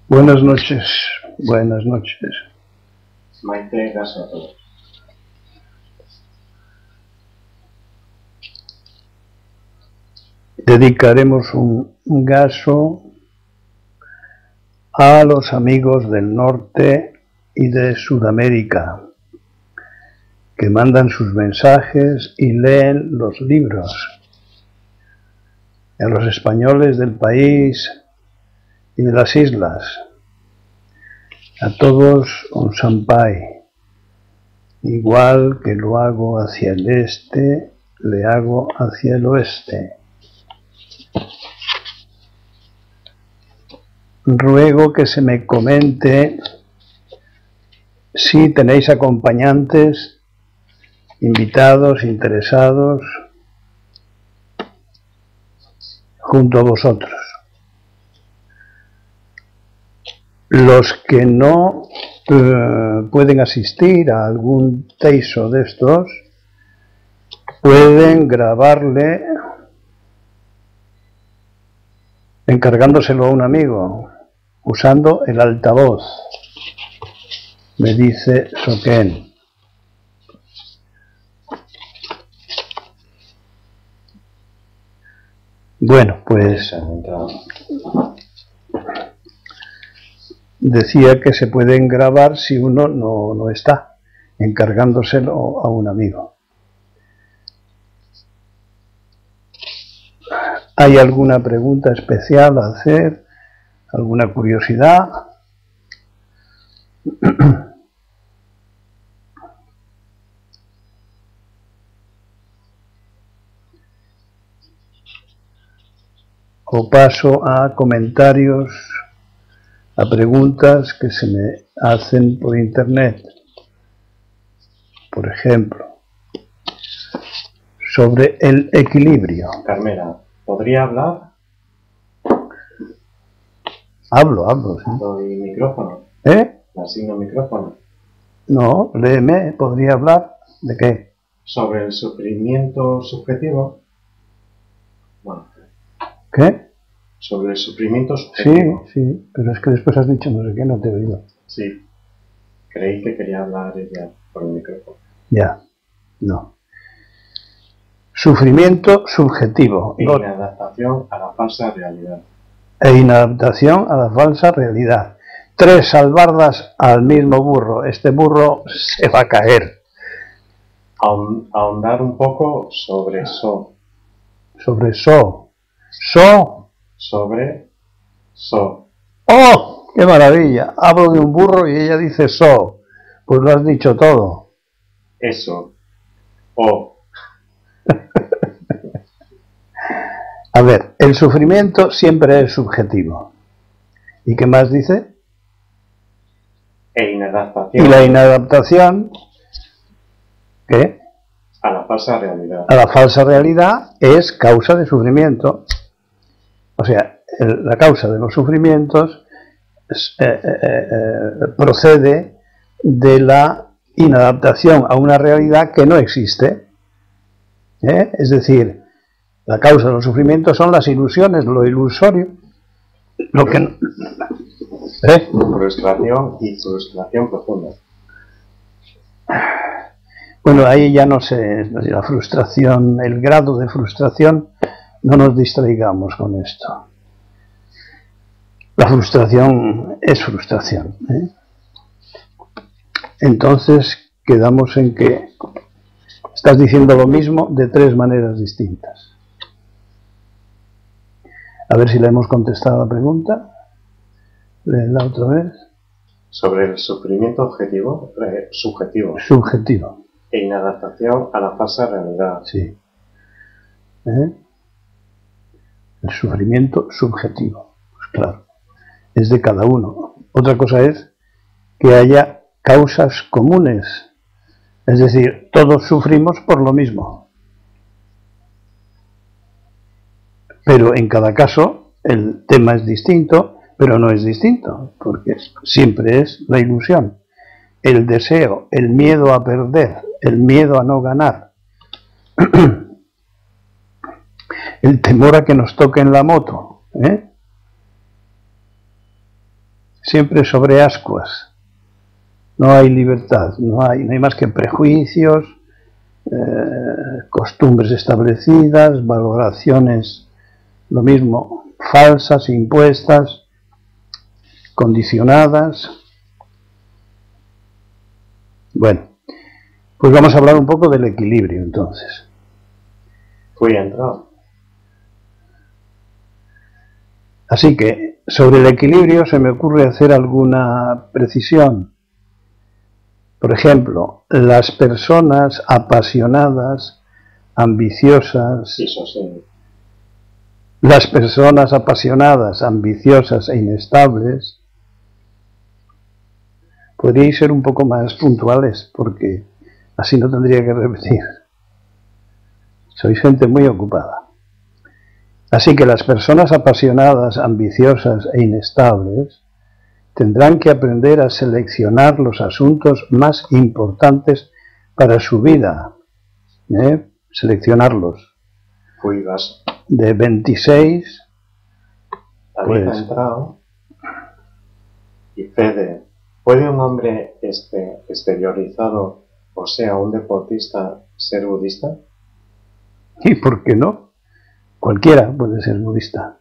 Buenas noches, buenas noches. Maite, gracias a todos. Dedicaremos un gaso a los amigos del norte y de Sudamérica, que mandan sus mensajes y leen los libros. A los españoles del país y de las islas. A todos un sampai. Igual que lo hago hacia el este, le hago hacia el oeste. Ruego que se me comente si tenéis acompañantes, invitados, interesados, junto a vosotros. Los que no pueden asistir a algún teiso de estos, pueden grabarle encargándoselo a un amigo, usando el altavoz, me dice Soken. Bueno, pues decía que se pueden grabar si uno no está, encargándoselo a un amigo. ¿Hay alguna pregunta especial a hacer? ¿Alguna curiosidad? O paso a comentarios, a preguntas que se me hacen por internet. Por ejemplo, sobre el equilibrio. Carmela, ¿podría hablar? Hablo, sí. Doy micrófono. ¿Eh? Le asigno micrófono. No, léeme, ¿podría hablar? ¿De qué? Sobre el sufrimiento subjetivo. Bueno. ¿Qué? Sobre el sufrimiento subjetivo. Sí, pero es que después has dicho no sé qué, no te he oído. Sí. Creí que quería hablar ella por el micrófono. Ya, no. Sufrimiento subjetivo. Inadaptación a la falsa realidad. E inadaptación a la falsa realidad. 3 albardas al mismo burro. Este burro se va a caer. Ahondar un poco sobre eso. Sobre so. So. Sobre so. ¡Oh! ¡Qué maravilla! Hablo de un burro y ella dice so. Pues lo has dicho todo. Eso. O. A ver, el sufrimiento siempre es subjetivo. ¿Y qué más dice? E inadaptación. Y la inadaptación, ¿qué? A la falsa realidad. A la falsa realidad es causa de sufrimiento. O sea, la causa de los sufrimientos procede de la inadaptación a una realidad que no existe. Es decir, la causa de los sufrimientos son las ilusiones, lo ilusorio, lo que... Frustración y frustración profunda. Bueno, ahí ya no sé, la frustración, el grado de frustración, no nos distraigamos con esto. La frustración es frustración. Entonces, quedamos en que estás diciendo lo mismo de 3 maneras distintas. A ver si le hemos contestado la pregunta. Léela otra vez. Sobre el sufrimiento objetivo, subjetivo. Subjetivo. E inadaptación a la falsa realidad. Sí. El sufrimiento subjetivo. Pues claro, es de cada uno. Otra cosa es que haya causas comunes. Es decir, todos sufrimos por lo mismo. Pero en cada caso el tema es distinto, pero no es distinto, porque siempre es la ilusión, el deseo, el miedo a perder, el miedo a no ganar. el temor a que nos toquen la moto, siempre sobre ascuas. No hay libertad, no hay más que prejuicios, costumbres establecidas, valoraciones, lo mismo, falsas, impuestas, condicionadas. Bueno, pues vamos a hablar un poco del equilibrio entonces. Fui entrado. Así que sobre el equilibrio se me ocurre hacer alguna precisión. Por ejemplo, las personas apasionadas, ambiciosas, Eso sí. las personas apasionadas, ambiciosas e inestables, podríais ser un poco más puntuales, porque así no tendría que repetir. Sois gente muy ocupada. Así que las personas apasionadas, ambiciosas e inestables tendrán que aprender a seleccionar los asuntos más importantes para su vida. Seleccionarlos. Fui vaso. De 26, Había entrado. Y Fede, ¿puede un hombre exteriorizado, o sea, un deportista, ser budista? ¿Y por qué no? Cualquiera puede ser budista.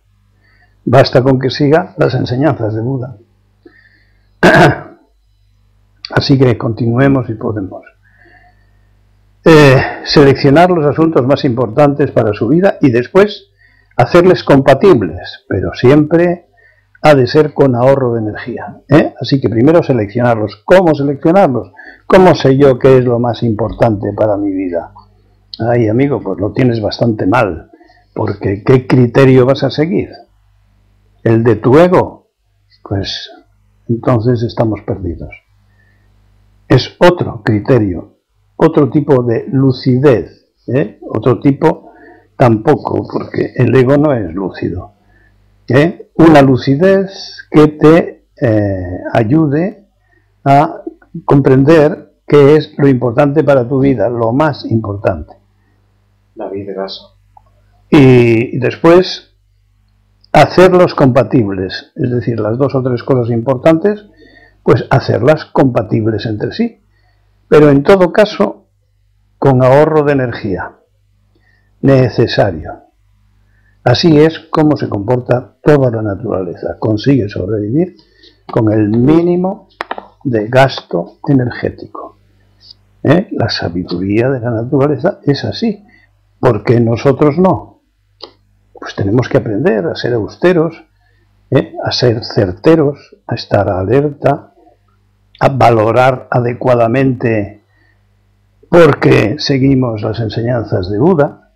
Basta con que siga las enseñanzas de Buda. Así que continuemos y podemos. Seleccionar los asuntos más importantes para su vida y después hacerles compatibles, pero siempre ha de ser con ahorro de energía. Así que primero seleccionarlos. ¿Cómo seleccionarlos? ¿Cómo sé yo qué es lo más importante para mi vida? Ay, amigo, pues lo tienes bastante mal, porque ¿qué criterio vas a seguir? ¿El de tu ego? Pues entonces estamos perdidos. Es otro criterio, otro tipo de lucidez, otro tipo tampoco, porque el ego no es lúcido. Una lucidez que te ayude a comprender qué es lo importante para tu vida, lo más importante. David de Gaso. Y después hacerlos compatibles, es decir, las dos o tres cosas importantes, pues hacerlas compatibles entre sí, pero en todo caso con ahorro de energía necesario. Así es como se comporta toda la naturaleza, consigue sobrevivir con el mínimo de gasto energético. La sabiduría de la naturaleza es así, porque nosotros no. Pues tenemos que aprender a ser austeros, a ser certeros, a estar alerta, a valorar adecuadamente porque seguimos las enseñanzas de Buda,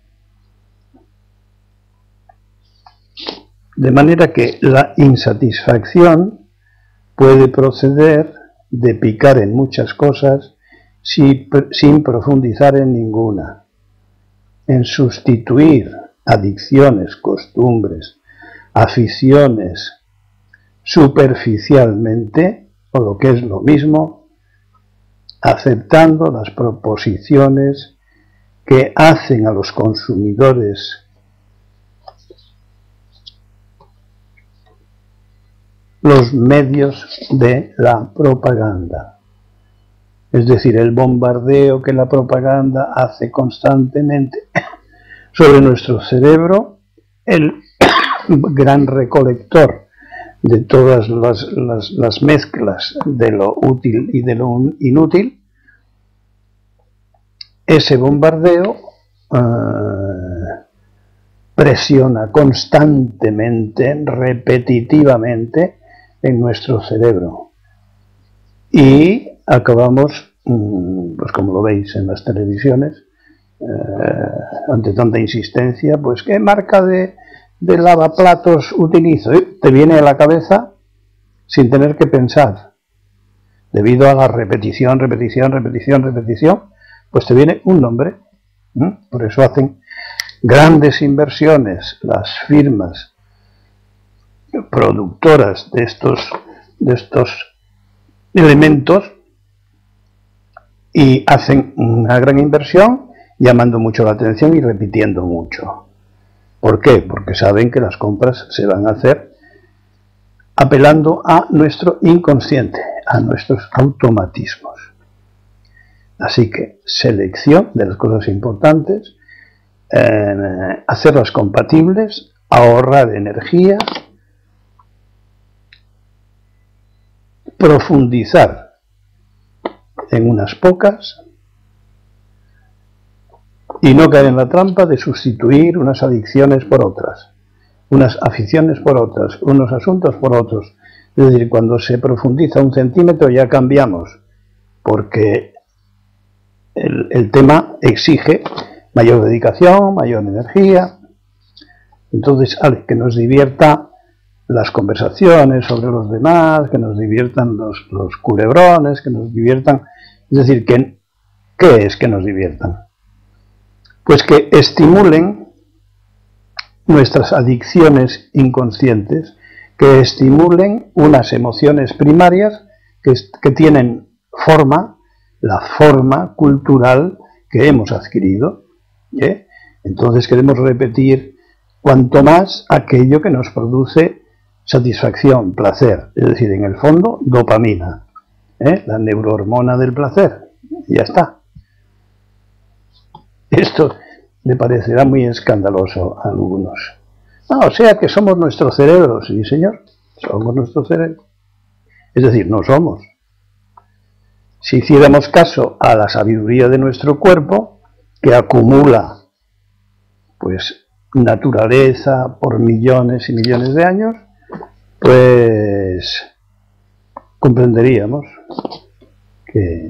de manera que la insatisfacción puede proceder de picar en muchas cosas sin profundizar en ninguna, en sustituir adicciones, costumbres, aficiones superficialmente, o lo que es lo mismo, aceptando las proposiciones que hacen a los consumidores los medios de la propaganda. Es decir, el bombardeo que la propaganda hace constantemente sobre nuestro cerebro, el gran recolector de todas las mezclas de lo útil y de lo inútil, ese bombardeo presiona constantemente, repetitivamente en nuestro cerebro. Y acabamos, pues como lo veis en las televisiones, ante tanta insistencia, pues ¿qué marca de lavaplatos utilizo? Te viene a la cabeza sin tener que pensar. Debido a la repetición, pues te viene un nombre. Por eso hacen grandes inversiones las firmas productoras de estos elementos, y hacen una gran inversión llamando mucho la atención y repitiendo mucho. ¿Por qué? Porque saben que las compras se van a hacer apelando a nuestro inconsciente, a nuestros automatismos. Así que selección de las cosas importantes, hacerlas compatibles, ahorrar energía, profundizar en unas pocas y no caer en la trampa de sustituir unas adicciones por otras, unas aficiones por otras, unos asuntos por otros. Es decir, cuando se profundiza 1 centímetro ya cambiamos, porque el tema exige mayor dedicación, mayor energía. Entonces, que nos divierta las conversaciones sobre los demás, que nos diviertan los culebrones, que nos diviertan. Es decir, ¿qué es que nos diviertan? Pues que estimulen nuestras adicciones inconscientes, que estimulen unas emociones primarias que tienen forma, la forma cultural que hemos adquirido. Entonces queremos repetir cuanto más aquello que nos produce satisfacción, placer, es decir, en el fondo, dopamina, la neurohormona del placer, y ya está. Esto le parecerá muy escandaloso a algunos. O sea que somos nuestro cerebro, sí señor, somos nuestro cerebro. Es decir, no somos. Si hiciéramos caso a la sabiduría de nuestro cuerpo, que acumula pues naturaleza por millones y millones de años, pues comprenderíamos que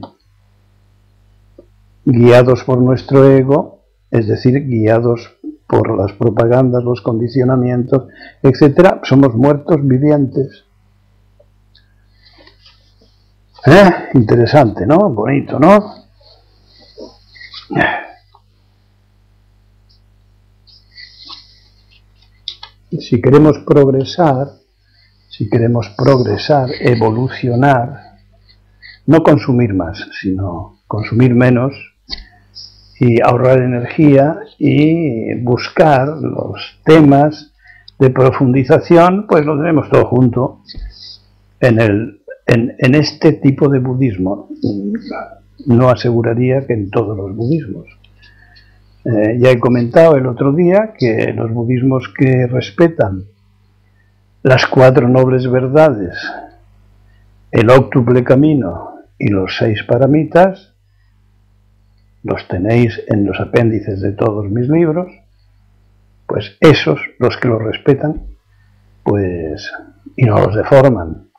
guiados por nuestro ego, es decir, guiados por las propagandas, los condicionamientos, etcétera, somos muertos vivientes. Interesante, ¿no? Bonito, ¿no? Si queremos progresar, evolucionar, no consumir más, sino consumir menos y ahorrar energía y buscar los temas de profundización, pues lo tenemos todo junto en este tipo de budismo. No aseguraría que en todos los budismos. Ya he comentado el otro día que los budismos que respetan las 4 nobles verdades, el óctuple camino y los 6 paramitas, los tenéis en los apéndices de todos mis libros, pues esos, los que los respetan, pues, y no los deforman,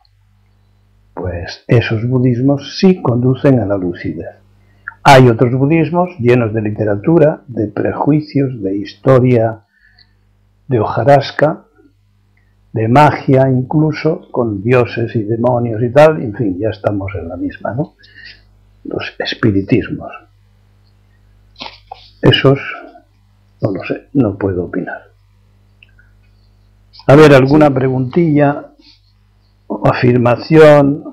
pues esos budismos sí conducen a la lucidez. Hay otros budismos llenos de literatura, de prejuicios, de historia, de hojarasca, de magia incluso, con dioses y demonios y tal, en fin, ya estamos en la misma, ¿no? Los espiritismos. Esos, no lo sé, no puedo opinar. A ver, ¿alguna preguntilla o afirmación?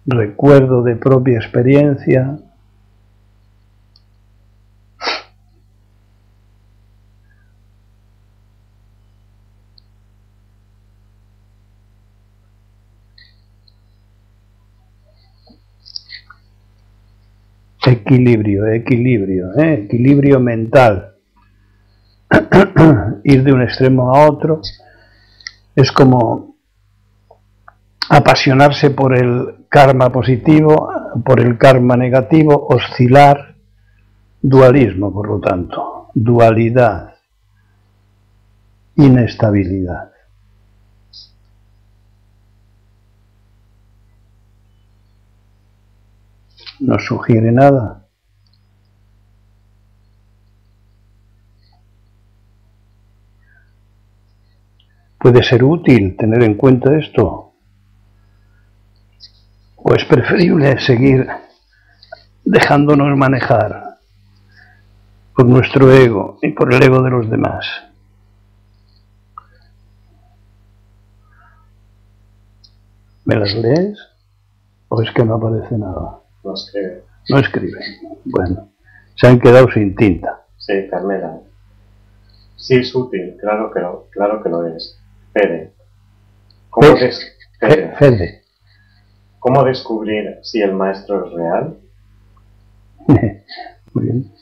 Recuerdo de propia experiencia. Equilibrio mental. Ir de un extremo a otro es como apasionarse por el karma positivo, por el karma negativo, oscilar, dualismo, por lo tanto, dualidad, inestabilidad. ¿No sugiere nada? ¿Puede ser útil tener en cuenta esto? ¿O es preferible seguir dejándonos manejar por nuestro ego y por el ego de los demás? ¿Me las lees? ¿O es que no aparece nada? No escribe. No escribe. Bueno, se han quedado sin tinta. Sí, Carmela. Sí, es útil, claro que lo es. Fede. Fede. ¿Cómo descubrir si el maestro es real? Muy bien.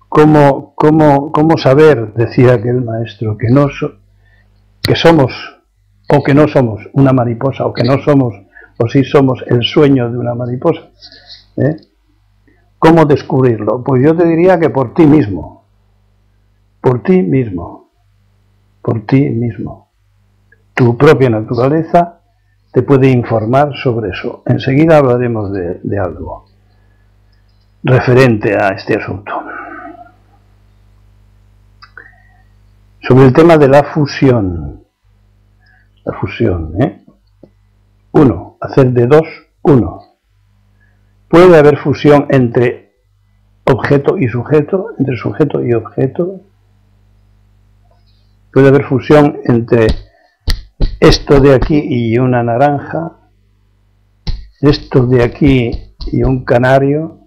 ¿Cómo saber, decía aquel maestro, que somos o que no somos una mariposa, o que no somos o sí somos el sueño de una mariposa? ¿Cómo descubrirlo? Pues yo te diría que por ti mismo. Por ti mismo. Por ti mismo. Tu propia naturaleza te puede informar sobre eso. Enseguida hablaremos de algo referente a este asunto. Sobre el tema de la fusión. La fusión, Uno, hacer de dos, uno. ¿Puede haber fusión entre objeto y sujeto? ¿Entre sujeto y objeto? ¿Puede haber fusión entre esto de aquí y una naranja? ¿Esto de aquí y un canario?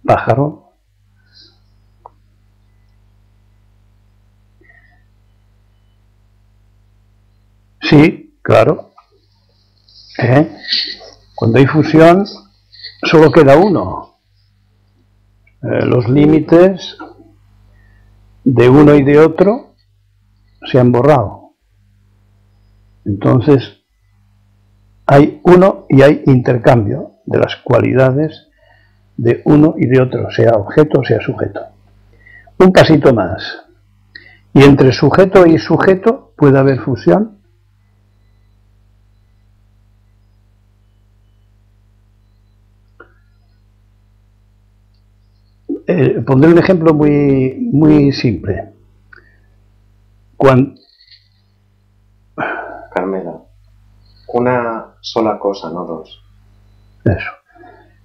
¿Pájaro? Sí, claro. Cuando hay fusión, solo queda uno. Los límites de uno y de otro se han borrado. Entonces, hay uno y hay intercambio de las cualidades de uno y de otro, sea objeto o sea sujeto. Un pasito más. ¿Y entre sujeto y sujeto puede haber fusión? Pondré un ejemplo muy simple. Carmela, una sola cosa, no dos. Eso.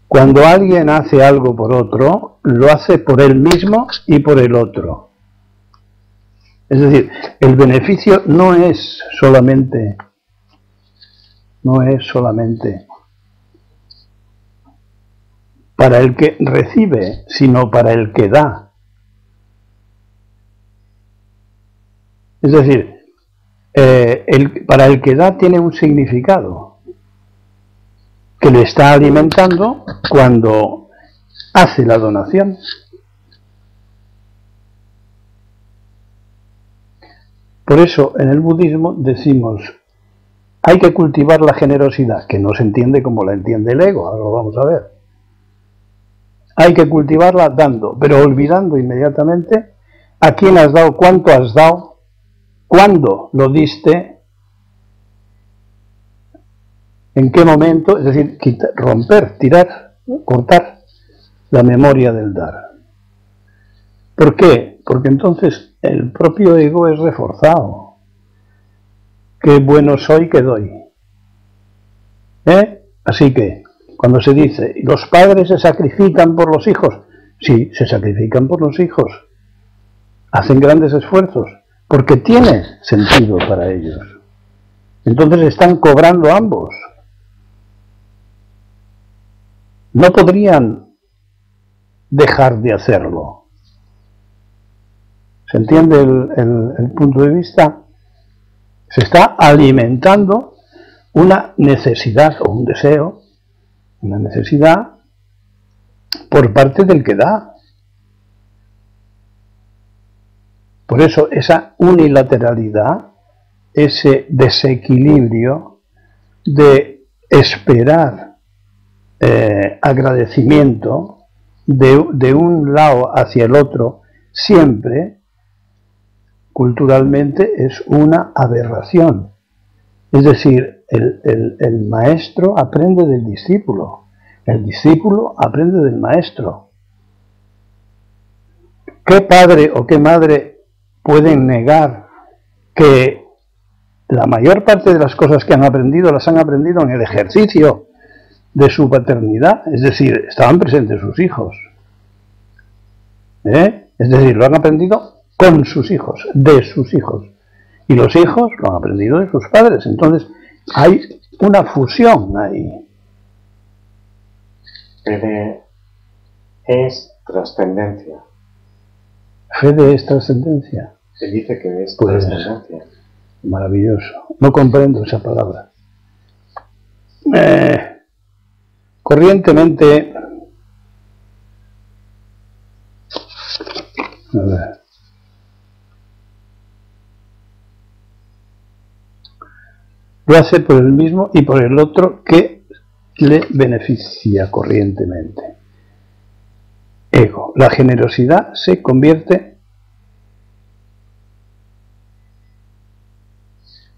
Cuando alguien hace algo por otro, lo hace por él mismo y por el otro. Es decir, el beneficio no es solamente para el que recibe, sino para el que da. Es decir, para el que da tiene un significado que le está alimentando cuando hace la donación. Por eso en el budismo decimos, hay que cultivar la generosidad, que no se entiende como la entiende el ego, ahora lo vamos a ver. Hay que cultivarla dando, pero olvidando inmediatamente a quién has dado, cuánto has dado, cuándo lo diste, en qué momento, es decir, romper, tirar, cortar la memoria del dar. ¿Por qué? Porque entonces el propio ego es reforzado. Qué bueno soy que doy. Así que, cuando se dice, los padres se sacrifican por los hijos, sí, se sacrifican por los hijos. Hacen grandes esfuerzos, porque tiene sentido para ellos. Entonces están cobrando ambos. No podrían dejar de hacerlo. ¿Se entiende el punto de vista? Se está alimentando una necesidad o un deseo, una necesidad por parte del que da. Por eso esa unilateralidad, ese desequilibrio de esperar agradecimiento de un lado hacia el otro, siempre, culturalmente, es una aberración. Es decir, el maestro aprende del discípulo, el discípulo aprende del maestro. ¿Qué padre o qué madre pueden negar que la mayor parte de las cosas que han aprendido las han aprendido en el ejercicio de su paternidad? Es decir, estaban presentes sus hijos. Es decir, lo han aprendido con sus hijos, de sus hijos. Y los hijos lo han aprendido de sus padres. Entonces, hay una fusión ahí. Es trascendencia. Fede es trascendencia. Se dice que es Pues, trascendencia. Maravilloso. No comprendo esa palabra. Corrientemente, a ver, lo hace por el mismo y por el otro que le beneficia corrientemente. Ego. La generosidad se convierte,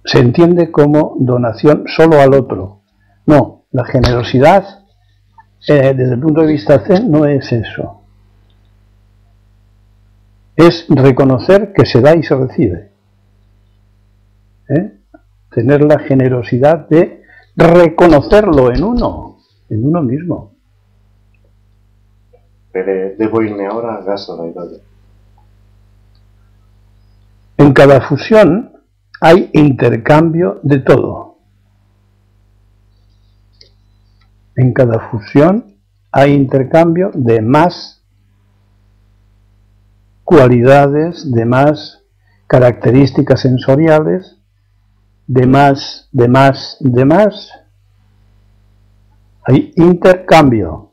se entiende como donación solo al otro. No, la generosidad, desde el punto de vista zen, no es eso. Es reconocer que se da y se recibe. Tener la generosidad de reconocerlo en uno mismo. Pero debo irme ahora a Gaso Daidoyo. En cada fusión hay intercambio de todo. En cada fusión hay intercambio de más cualidades, de más características sensoriales, de más. Hay intercambio.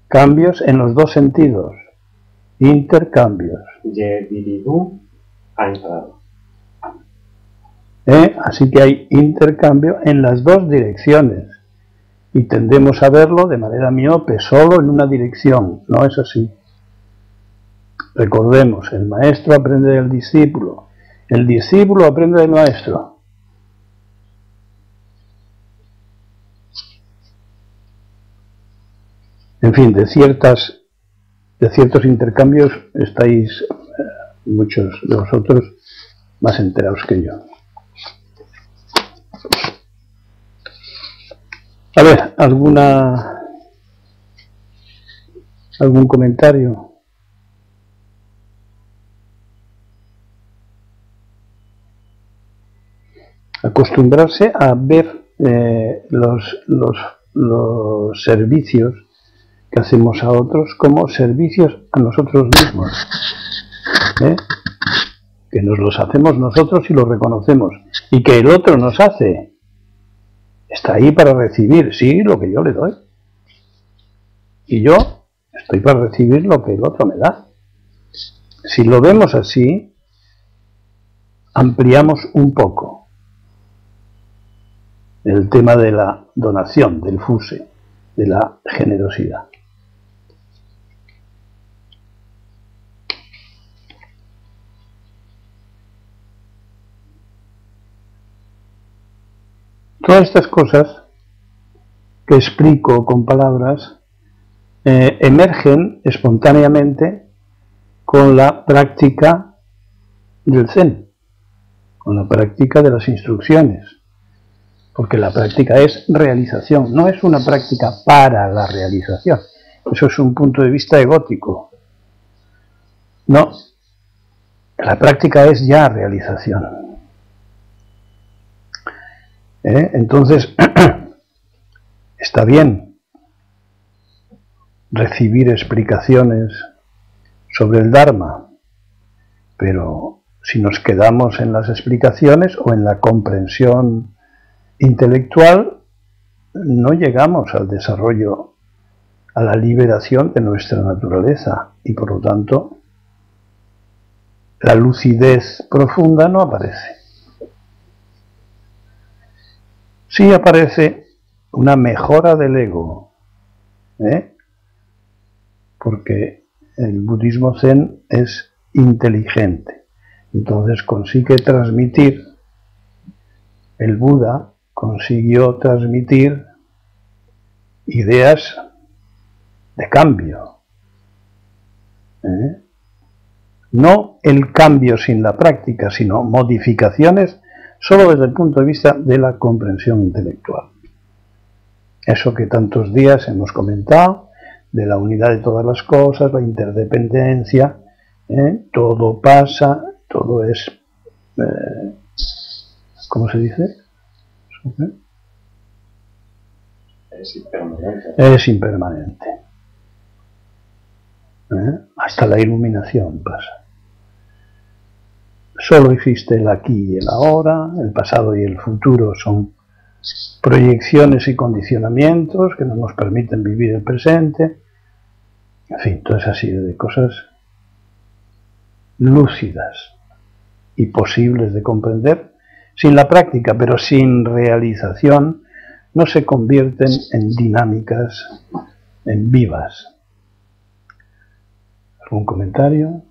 Cambios en los dos sentidos. Intercambios. Yediridú ha entrado. Así que hay intercambio en las dos direcciones. Y tendemos a verlo de manera miope, solo en una dirección. No es así. Recordemos, el maestro aprende del discípulo. El discípulo aprende del maestro. En fin, de ciertos intercambios estáis muchos de vosotros más enterados que yo. A ver, ¿algún comentario? Acostumbrarse a ver los servicios que hacemos a otros como servicios a nosotros mismos, que nos los hacemos nosotros y los reconocemos, y que el otro nos hace. Está ahí para recibir, sí, lo que yo le doy, y yo estoy para recibir lo que el otro me da. Si lo vemos así, ampliamos un poco el tema de la donación, del fuse, de la generosidad. Todas estas cosas que explico con palabras emergen espontáneamente con la práctica del Zen, con la práctica de las instrucciones, porque la práctica es realización, no es una práctica para la realización. Eso es un punto de vista egótico. No, la práctica es ya realización. Entonces, está bien recibir explicaciones sobre el Dharma, pero si nos quedamos en las explicaciones o en la comprensión intelectual, no llegamos al desarrollo, a la liberación de nuestra naturaleza, y por lo tanto la lucidez profunda no aparece. Sí aparece una mejora del ego, porque el budismo zen es inteligente, entonces consigue transmitir, el Buda consiguió transmitir ideas de cambio, no el cambio sin la práctica, sino modificaciones solo desde el punto de vista de la comprensión intelectual. Eso que tantos días hemos comentado, de la unidad de todas las cosas, la interdependencia, todo pasa, todo es, ¿cómo se dice? Es impermanente. Es impermanente. Hasta la iluminación pasa. Solo existe el aquí y el ahora, el pasado y el futuro son proyecciones y condicionamientos que no nos permiten vivir el presente. En fin, toda esa serie de cosas lúcidas y posibles de comprender sin la práctica, pero sin realización, no se convierten en dinámicas, en vivas. ¿Algún comentario?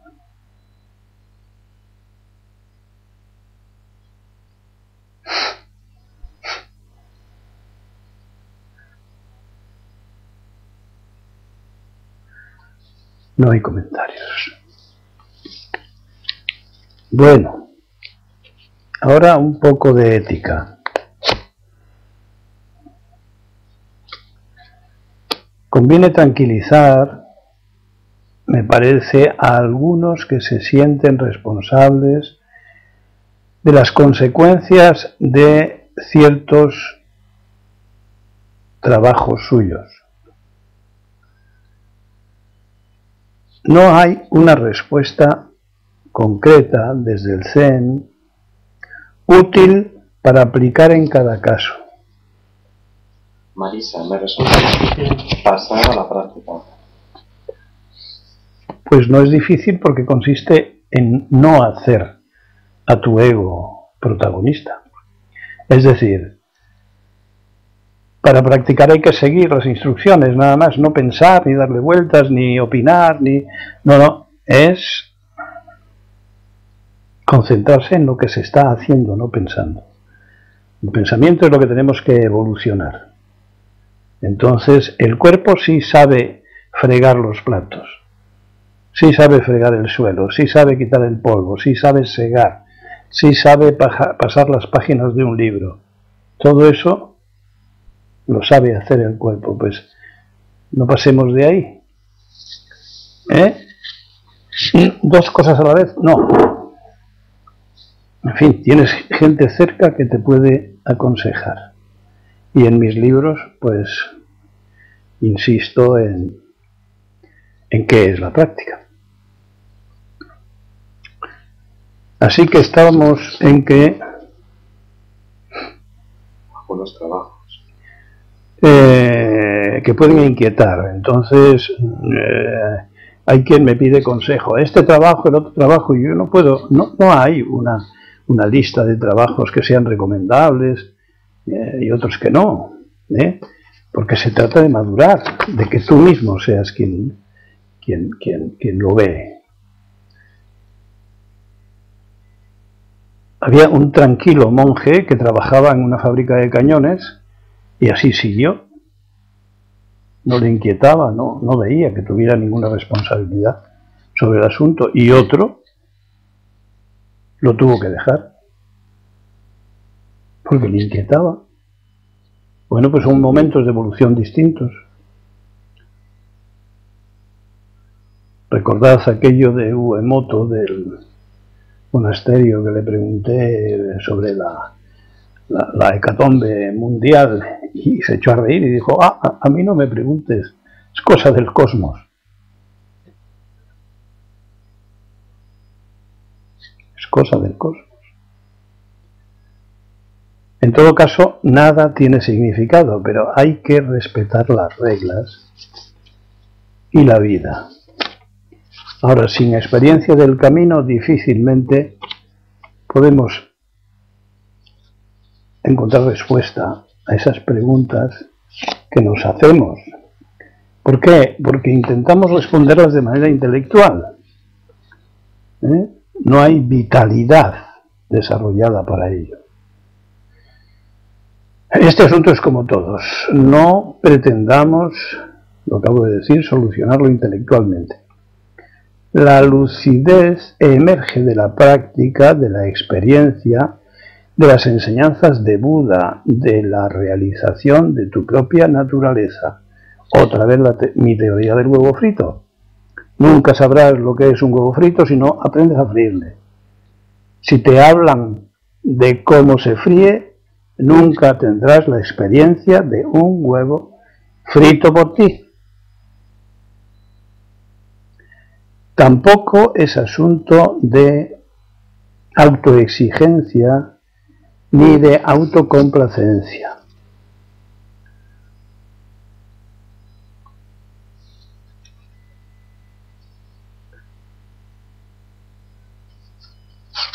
No hay comentarios. Bueno, ahora un poco de ética. Conviene tranquilizar, me parece, a algunos que se sienten responsables de las consecuencias de ciertos trabajos suyos. No hay una respuesta concreta desde el Zen útil para aplicar en cada caso. Marisa, me resulta difícil pasar a la práctica. Pues no es difícil porque consiste en no hacer a tu ego protagonista. Es decir, para practicar hay que seguir las instrucciones, nada más, no pensar, ni darle vueltas, ni opinar, ni... No, es concentrarse en lo que se está haciendo, no pensando. El pensamiento es lo que tenemos que evolucionar. Entonces, el cuerpo sí sabe fregar los platos, sí sabe fregar el suelo, sí sabe quitar el polvo, sí sabe segar, sí sabe pasar las páginas de un libro. Todo eso lo sabe hacer el cuerpo, pues no pasemos de ahí. ¿Dos cosas a la vez? No. En fin, tienes gente cerca que te puede aconsejar. Y en mis libros, pues, insisto en qué es la práctica. Así que estábamos en que... Algunos trabajos. Que pueden inquietar. Entonces, hay quien me pide consejo. Este trabajo, el otro trabajo, y yo no puedo... No hay una lista de trabajos que sean recomendables y otros que no, porque se trata de madurar, de que tú mismo seas quien lo ve. Había un tranquilo monje que trabajaba en una fábrica de cañones y así siguió. No le inquietaba, no veía que tuviera ninguna responsabilidad sobre el asunto, y otro lo tuvo que dejar porque le inquietaba. Bueno, pues son momentos de evolución distintos. Recordad aquello de Uemoto del monasterio que le pregunté sobre la hecatombe mundial y se echó a reír y dijo: a mí no me preguntes, es cosa del cosmos. Es cosa del cosmos. En todo caso, nada tiene significado, pero hay que respetar las reglas y la vida. Ahora, sin experiencia del camino, difícilmente podemos encontrar respuesta a esas preguntas que nos hacemos. ¿Por qué? Porque intentamos responderlas de manera intelectual. No hay vitalidad desarrollada para ello. Este asunto es como todos. No pretendamos, lo acabo de decir, solucionarlo intelectualmente. La lucidez emerge de la práctica, de la experiencia, de las enseñanzas de Buda, de la realización de tu propia naturaleza. Otra vez mi teoría del huevo frito. Nunca sabrás lo que es un huevo frito si no aprendes a freírle. Si te hablan de cómo se fríe, nunca tendrás la experiencia de un huevo frito por ti. Tampoco es asunto de autoexigencia ni de autocomplacencia.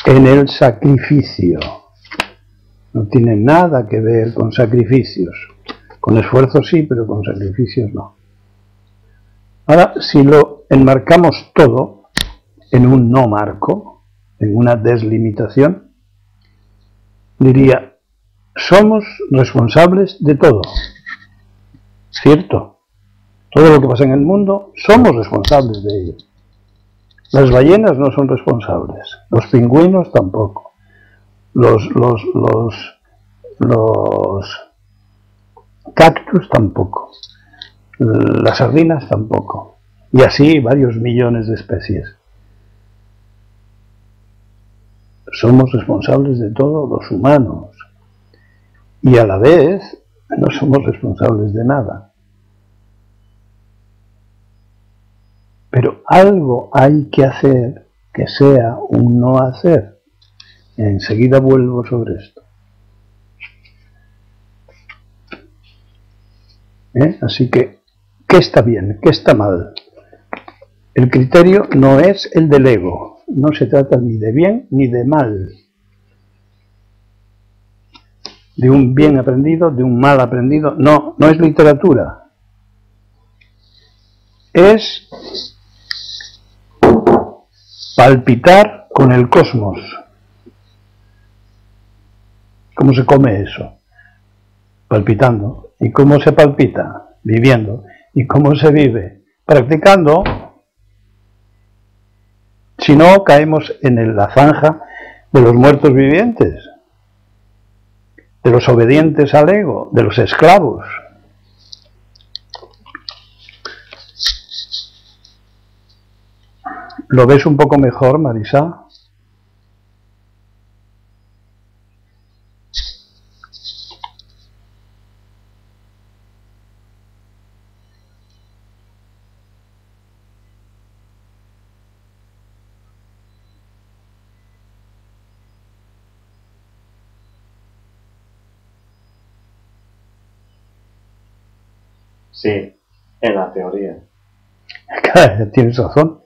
En el sacrificio. No tiene nada que ver con sacrificios. Con esfuerzos sí, pero con sacrificios no. Ahora, si lo enmarcamos todo en un no marco, en una deslimitación, diría, somos responsables de todo. ¿Cierto? Todo lo que pasa en el mundo, somos responsables de ello. Las ballenas no son responsables, los pingüinos tampoco, los cactus tampoco, las sardinas tampoco, y así varios millones de especies. Somos responsables de todo los humanos, y a la vez no somos responsables de nada. Pero algo hay que hacer que sea un no hacer. Enseguida vuelvo sobre esto. Así que, ¿qué está bien? ¿Qué está mal? El criterio no es el del ego. No se trata ni de bien ni de mal. De un bien aprendido, de un mal aprendido. No, no es literatura. Es palpitar con el cosmos. ¿Cómo se come eso? Palpitando. ¿Y cómo se palpita? Viviendo. ¿Y cómo se vive? Practicando. Si no, caemos en la zanja de los muertos vivientes, de los obedientes al ego, de los esclavos. ¿Lo ves un poco mejor, Marisa? Sí, en la teoría. Tienes razón.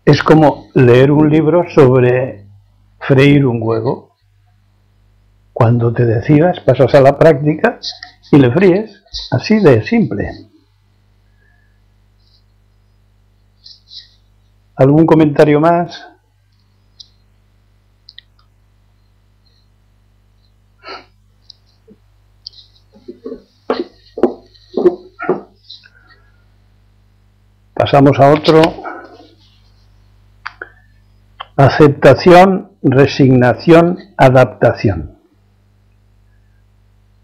Es como leer un libro sobre freír un huevo. Cuando te decidas, pasas a la práctica y le fríes. Así de simple. ¿Algún comentario más? Pasamos a otro. Aceptación, resignación, adaptación.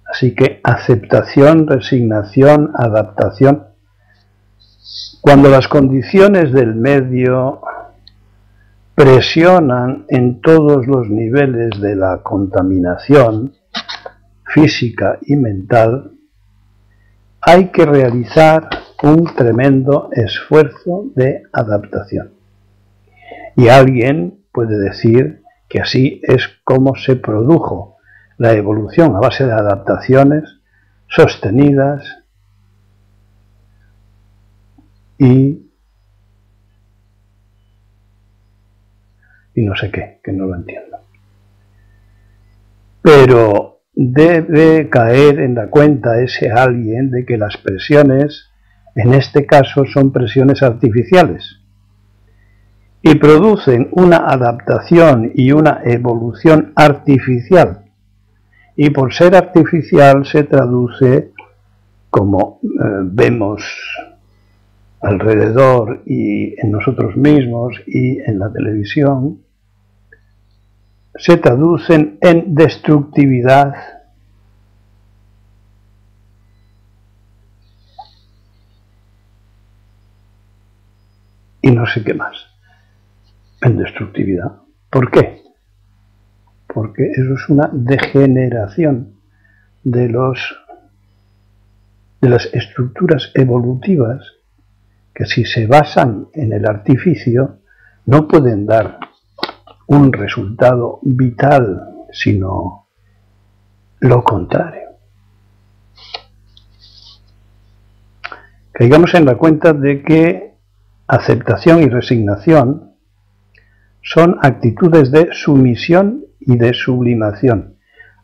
Así que aceptación, resignación, adaptación. Cuando las condiciones del medio presionan en todos los niveles de la contaminación física y mental, hay que realizar un tremendo esfuerzo de adaptación. Y alguien puede decir que así es como se produjo la evolución a base de adaptaciones sostenidas y no sé qué, que no lo entiendo. Pero debe caer en la cuenta ese alguien de que las presiones, en este caso, son presiones artificiales y producen una adaptación y una evolución artificial. Y por ser artificial se traduce, como vemos alrededor y en nosotros mismos y en la televisión, se traducen en destructividad, y no sé qué más, en destructividad. ¿Por qué? Porque eso es una degeneración de los de las estructuras evolutivas que, si se basan en el artificio, no pueden dar un resultado vital, sino lo contrario. Caigamos en la cuenta de que aceptación y resignación son actitudes de sumisión y de sublimación,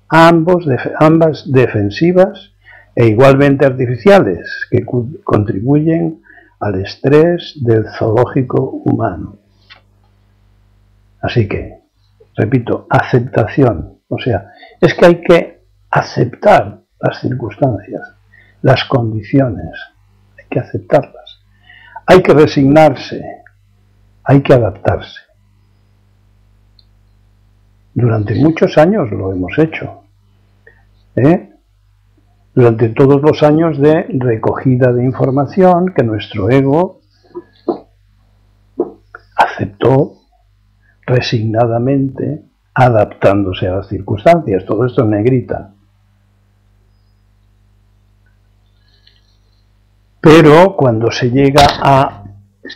ambas defensivas e igualmente artificiales, que contribuyen al estrés del zoológico humano. Así que, repito, aceptación, o sea, es que hay que aceptar las circunstancias, las condiciones, hay que aceptarlas, hay que resignarse, hay que adaptarse. Durante muchos años lo hemos hecho, durante todos los años de recogida de información que nuestro ego aceptó resignadamente, adaptándose a las circunstancias. Todo esto en negrita. Pero cuando se llega a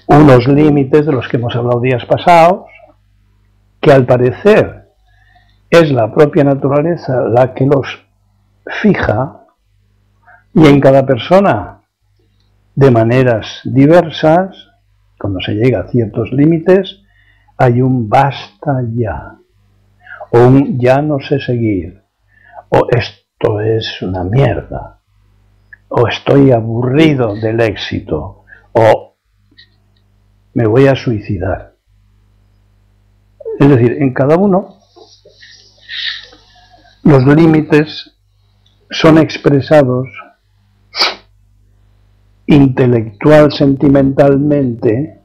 unos límites de los que hemos hablado días pasados, que al parecer es la propia naturaleza la que los fija, y en cada persona de maneras diversas, cuando se llega a ciertos límites, hay un basta ya, o un ya no sé seguir, o esto es una mierda, o estoy aburrido del éxito, o me voy a suicidar. Es decir, en cada uno los límites son expresados intelectual, sentimentalmente,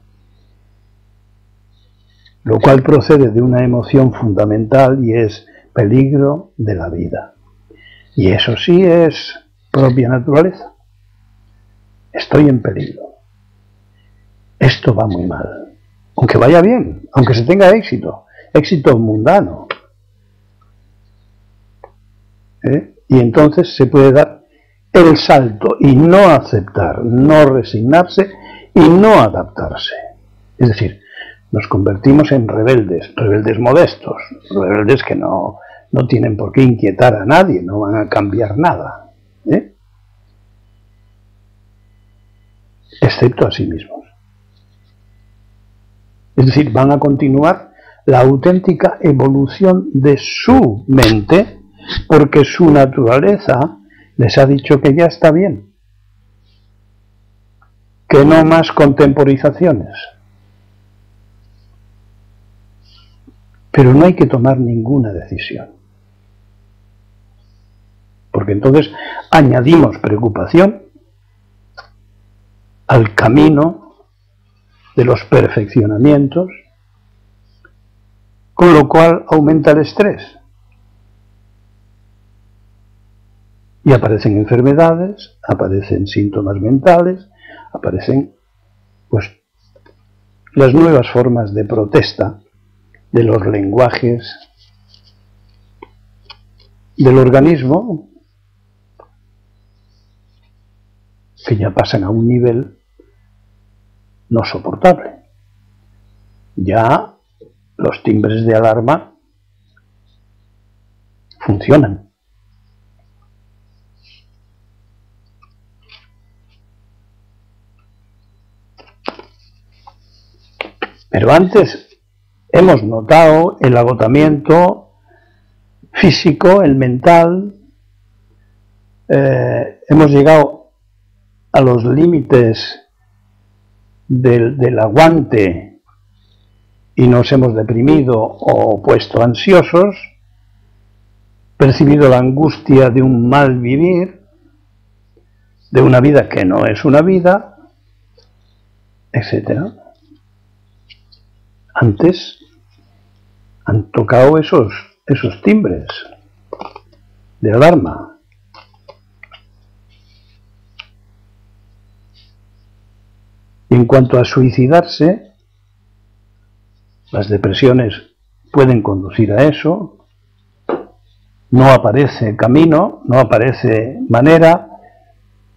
lo cual procede de una emoción fundamental y es peligro de la vida. Y eso sí es propia naturaleza. Estoy en peligro. Esto va muy mal. Aunque vaya bien, aunque se tenga éxito, éxito mundano. Y entonces se puede dar el salto y no aceptar, no resignarse y no adaptarse. Es decir, nos convertimos en rebeldes, rebeldes modestos, rebeldes que no tienen por qué inquietar a nadie, no van a cambiar nada, excepto a sí mismos. Es decir, van a continuar la auténtica evolución de su mente, porque su naturaleza les ha dicho que ya está bien, que no más contemporizaciones. Pero no hay que tomar ninguna decisión, porque entonces añadimos preocupación al camino de los perfeccionamientos, con lo cual aumenta el estrés. Y aparecen enfermedades, aparecen síntomas mentales, aparecen pues las nuevas formas de protesta de los lenguajes del organismo, que ya pasan a un nivel no soportable. Ya los timbres de alarma funcionan. Pero antes hemos notado el agotamiento físico, el mental, hemos llegado a los límites del aguante y nos hemos deprimido o puesto ansiosos, percibido la angustia de un mal vivir, de una vida que no es una vida, etc. Antes han tocado esos timbres de alarma. Y en cuanto a suicidarse, las depresiones pueden conducir a eso. No aparece camino, no aparece manera,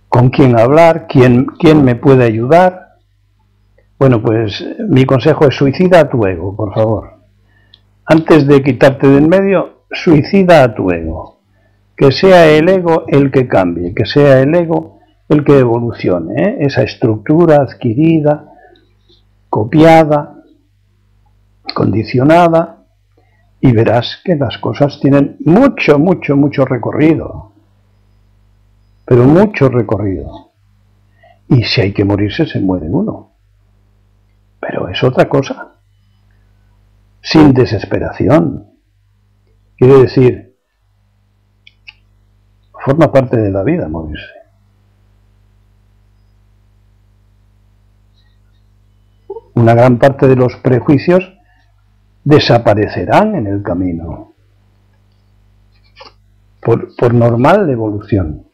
con quién hablar, quién me puede ayudar. Bueno, pues mi consejo es suicida a tu ego, por favor. Antes de quitarte de en medio, suicida a tu ego. Que sea el ego el que cambie, que sea el ego el que evolucione, ¿eh? Esa estructura adquirida, copiada, condicionada, y verás que las cosas tienen mucho recorrido. Pero mucho recorrido. Y si hay que morirse, se muere uno. Pero es otra cosa. Sin desesperación. Quiere decir, forma parte de la vida morirse. Una gran parte de los prejuicios desaparecerán en el camino. Por normal evolución.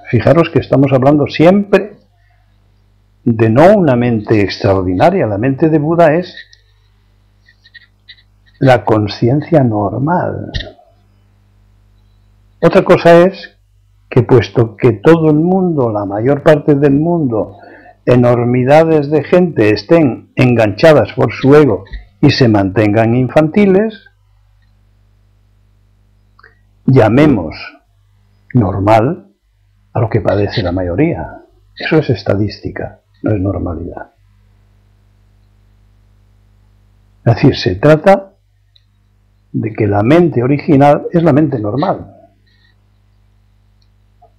Fijaros que estamos hablando siempre de no una mente extraordinaria. La mente de Buda es la conciencia normal. Otra cosa es que puesto que todo el mundo, la mayor parte del mundo, enormidades de gente estén enganchadas por su ego y se mantengan infantiles, llamemos normal a lo que padece la mayoría. Eso es estadística, no es normalidad. Es decir, se trata de que la mente original es la mente normal.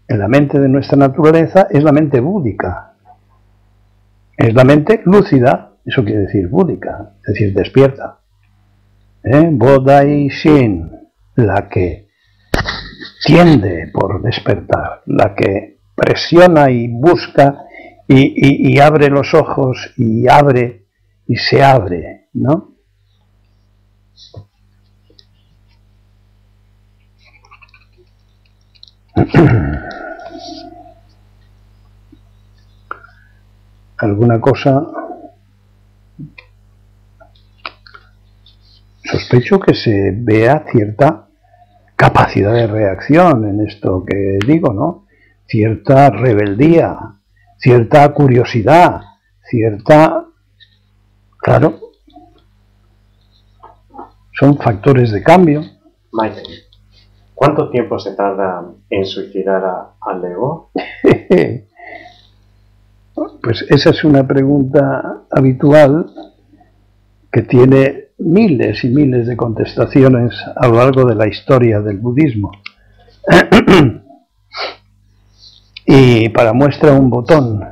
En la mente de nuestra naturaleza es la mente búdica. Es la mente lúcida, eso quiere decir búdica, es decir, despierta. Bodhi Shin, la que tiende por despertar, la que presiona y busca y abre los ojos y abre y se abre, ¿no? Alguna cosa sospecho que se vea cierta capacidad de reacción en esto que digo, ¿no? Cierta rebeldía, cierta curiosidad, cierta... Claro, son factores de cambio. Maite, ¿cuánto tiempo se tarda en suicidar al ego? Pues esa es una pregunta habitual que tiene miles y miles de contestaciones a lo largo de la historia del budismo. Y para muestra un botón,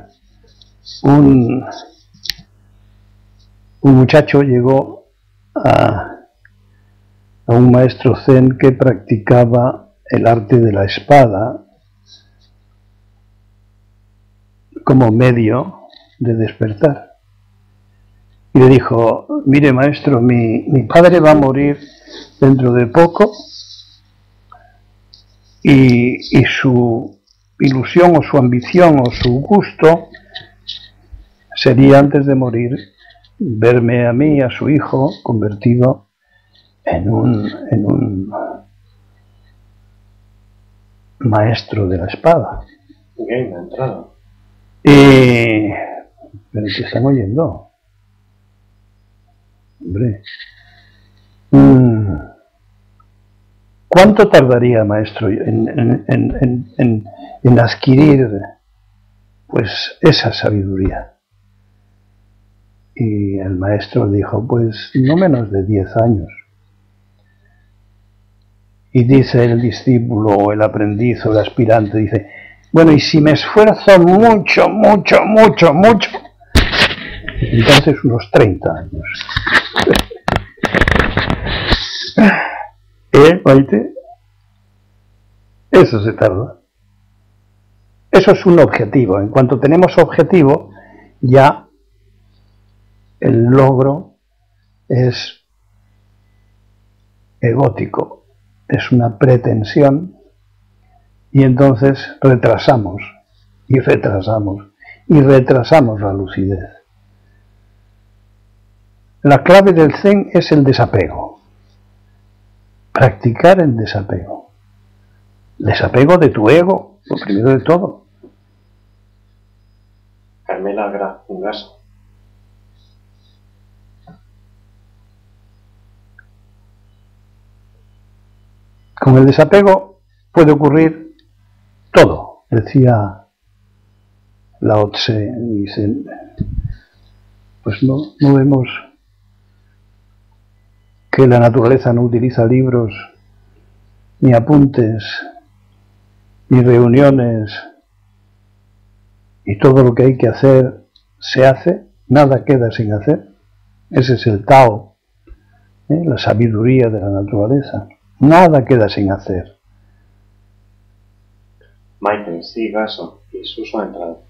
un muchacho llegó a un maestro zen que practicaba el arte de la espada como medio de despertar. Y le dijo: mire maestro, mi padre va a morir dentro de poco y su ilusión o su ambición o su gusto sería antes de morir verme a mí, a su hijo, convertido en un maestro de la espada. Bien, entrado. Pero te están oyendo. Hombre. ¿Cuánto tardaría, maestro, en adquirir pues esa sabiduría? Y el maestro dijo: pues no menos de 10 años. Y dice el discípulo o el aprendiz o el aspirante, dice: bueno, y si me esfuerzo mucho, entonces unos 30 años. Maite? Eso se tarda. Eso es un objetivo. En cuanto tenemos objetivo, ya el logro es egótico, es una pretensión, y entonces retrasamos la lucidez. La clave del Zen es el desapego. Practicar el desapego. Desapego de tu ego, Lo primero de todo. Carmela Gaso. Con el desapego puede ocurrir todo, decía Lao Tse. Dice, pues no vemos que la naturaleza no utiliza libros, ni apuntes, ni reuniones, y todo lo que hay que hacer se hace, nada queda sin hacer. Ese es el Tao, la sabiduría de la naturaleza. Nada queda sin hacer. Maite, sí, Gaso, y Suso ha entrado.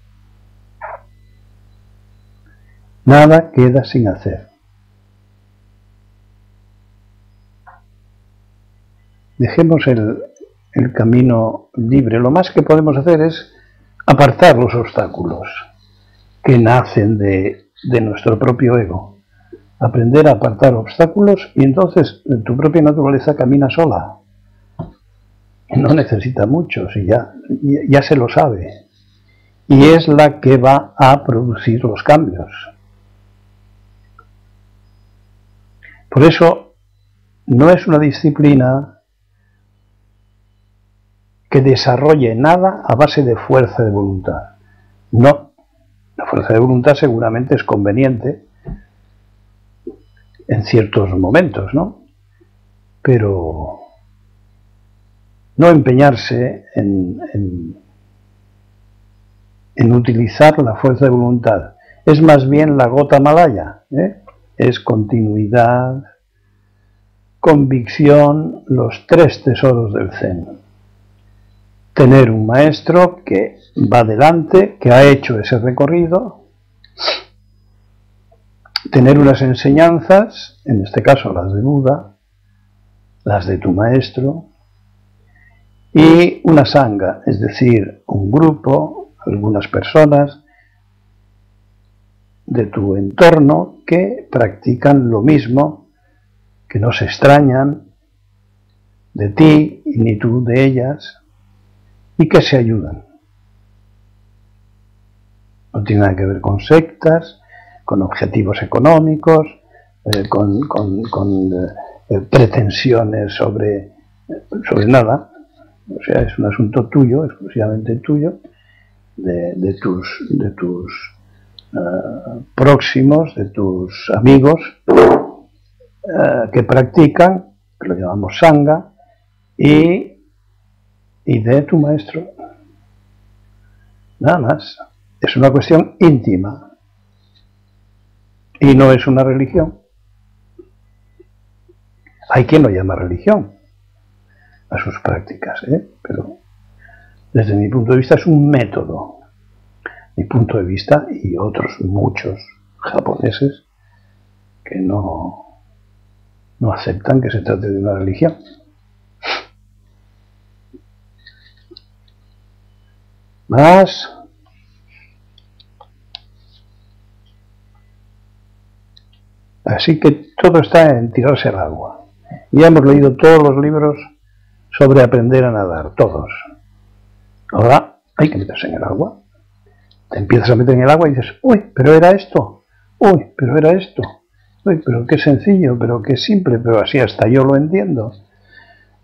Nada queda sin hacer. Dejemos el camino libre. Lo más que podemos hacer es apartar los obstáculos que nacen de nuestro propio ego. Aprender a apartar obstáculos y entonces tu propia naturaleza camina sola. No necesita mucho, si ya se lo sabe. Y es la que va a producir los cambios. Por eso no es una disciplina que desarrolle nada a base de fuerza de voluntad. No, la fuerza de voluntad seguramente es conveniente en ciertos momentos, ¿no? Pero no empeñarse en utilizar la fuerza de voluntad. Es más bien la gota malaya, es continuidad, convicción, los tres tesoros del Zen. Tener un maestro que va delante, que ha hecho ese recorrido, tener unas enseñanzas, en este caso las de Buda, las de tu maestro, y una sangha, es decir, un grupo, algunas personas de tu entorno que practican lo mismo, que no se extrañan de ti ni tú de ellas y que se ayudan. No tiene nada que ver con sectas, con objetivos económicos, con pretensiones sobre nada. O sea, es un asunto tuyo, exclusivamente tuyo, de tus próximos, de tus amigos que practican, que lo llamamos sangha, y de tu maestro. Nada más. Es una cuestión íntima y no es una religión. Hay quien lo llama religión a sus prácticas, pero desde mi punto de vista es un método. Mi punto de vista y otros muchos japoneses que no aceptan que se trate de una religión. Más. Así que todo está en tirarse al agua. Ya hemos leído todos los libros sobre aprender a nadar, todos. Ahora hay que meterse en el agua. Te empiezas a meter en el agua y dices, uy, pero era esto, uy, pero era esto, uy, pero qué sencillo, pero qué simple, pero así hasta yo lo entiendo.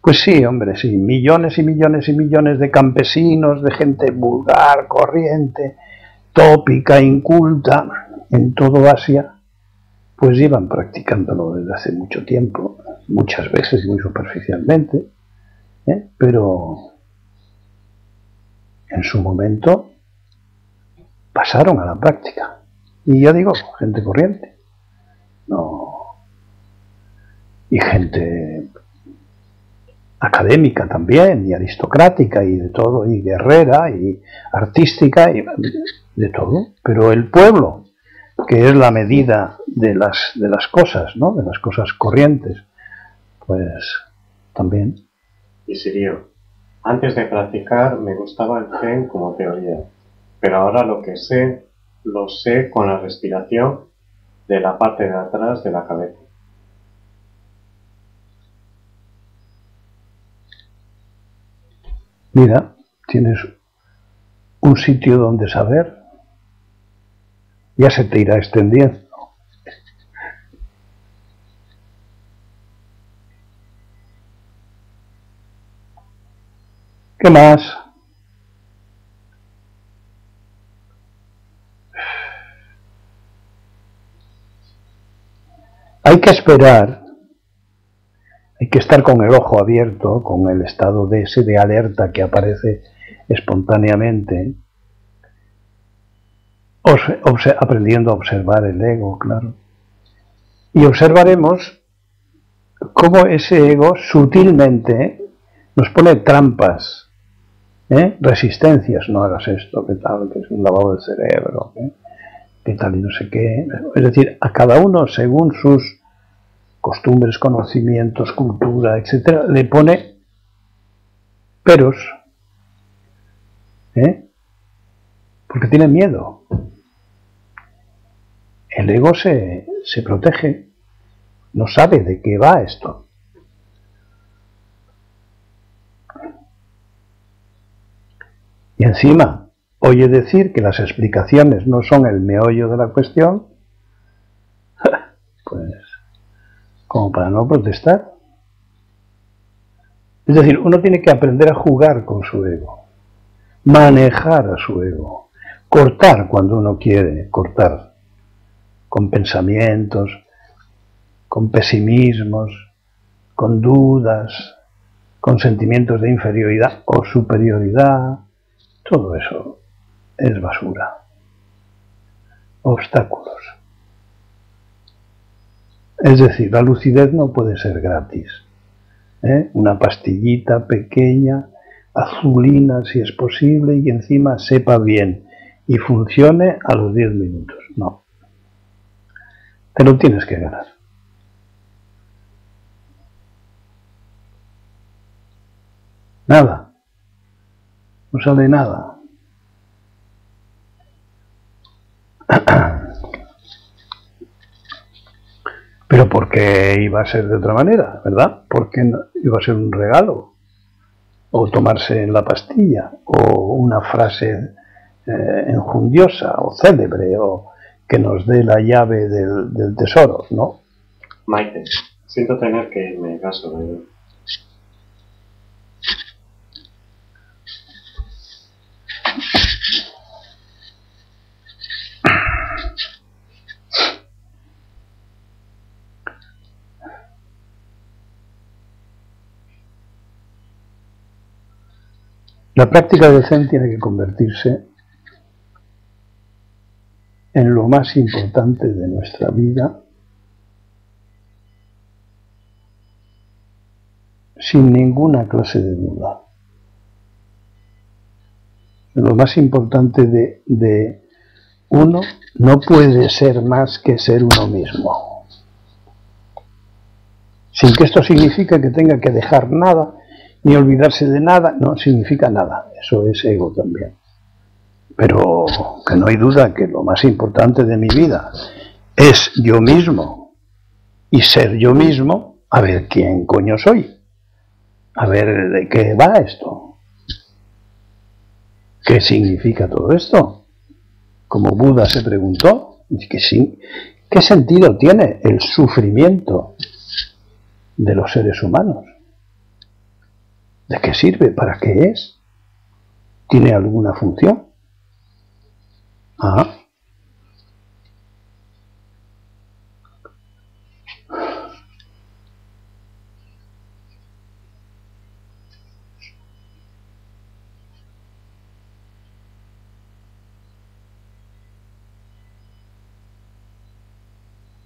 Pues sí, hombre, sí, millones y millones y millones de campesinos, de gente vulgar, corriente, tópica, inculta, en todo Asia, pues llevan practicándolo desde hace mucho tiempo, muchas veces y muy superficialmente, pero en su momento pasaron a la práctica. Y ya digo, gente corriente, no, y gente académica también, y aristocrática, y de todo, y guerrera, y artística, y de todo, pero el pueblo, que es la medida de las cosas, ¿no? De las cosas corrientes, pues también. Y Sirio, antes de practicar me gustaba el Zen como teoría, pero ahora lo sé con la respiración de la parte de atrás de la cabeza. Mira, tienes un sitio donde saber, ya se te irá extendiendo. ¿Qué más? Hay que esperar, hay que estar con el ojo abierto, con el estado de ese de alerta que aparece espontáneamente, aprendiendo a observar el ego, claro. Y observaremos cómo ese ego sutilmente nos pone trampas, resistencias. No hagas esto, que tal, que es un lavado del cerebro, que tal y no sé qué. Es decir, a cada uno según sus costumbres, conocimientos, cultura, etcétera, le pone peros, porque tiene miedo. El ego se protege, no sabe de qué va esto. Y encima oye decir que las explicaciones no son el meollo de la cuestión, pues como para no protestar. Es decir, uno tiene que aprender a jugar con su ego, manejar a su ego, cortar cuando uno quiere cortar, con pensamientos, con pesimismos, con dudas, con sentimientos de inferioridad o superioridad. Todo eso es basura, obstáculos. Es decir, la lucidez no puede ser gratis. Una pastillita pequeña, azulina si es posible, y encima sepa bien y funcione a los 10 minutos. No. Te lo tienes que ganar. Nada. No sale nada. Pero ¿por qué iba a ser de otra manera, verdad? ¿Por qué no iba a ser un regalo? O tomarse la pastilla, o una frase enjundiosa o célebre, o que nos dé la llave del tesoro, ¿no? Maite, siento tener que irme a casa, ¿verdad? La práctica del Zen tiene que convertirse en lo más importante de nuestra vida, sin ninguna clase de duda. Lo más importante de uno no puede ser más que ser uno mismo. Sin que esto signifique que tenga que dejar nada, ni olvidarse de nada, no significa nada. Eso es ego también. Pero que no hay duda que lo más importante de mi vida es yo mismo. Y ser yo mismo, a ver quién coño soy. A ver de qué va esto. ¿Qué significa todo esto? Como Buda se preguntó, ¿qué sentido tiene el sufrimiento de los seres humanos? ¿De qué sirve? ¿Para qué es? ¿Tiene alguna función? Ah.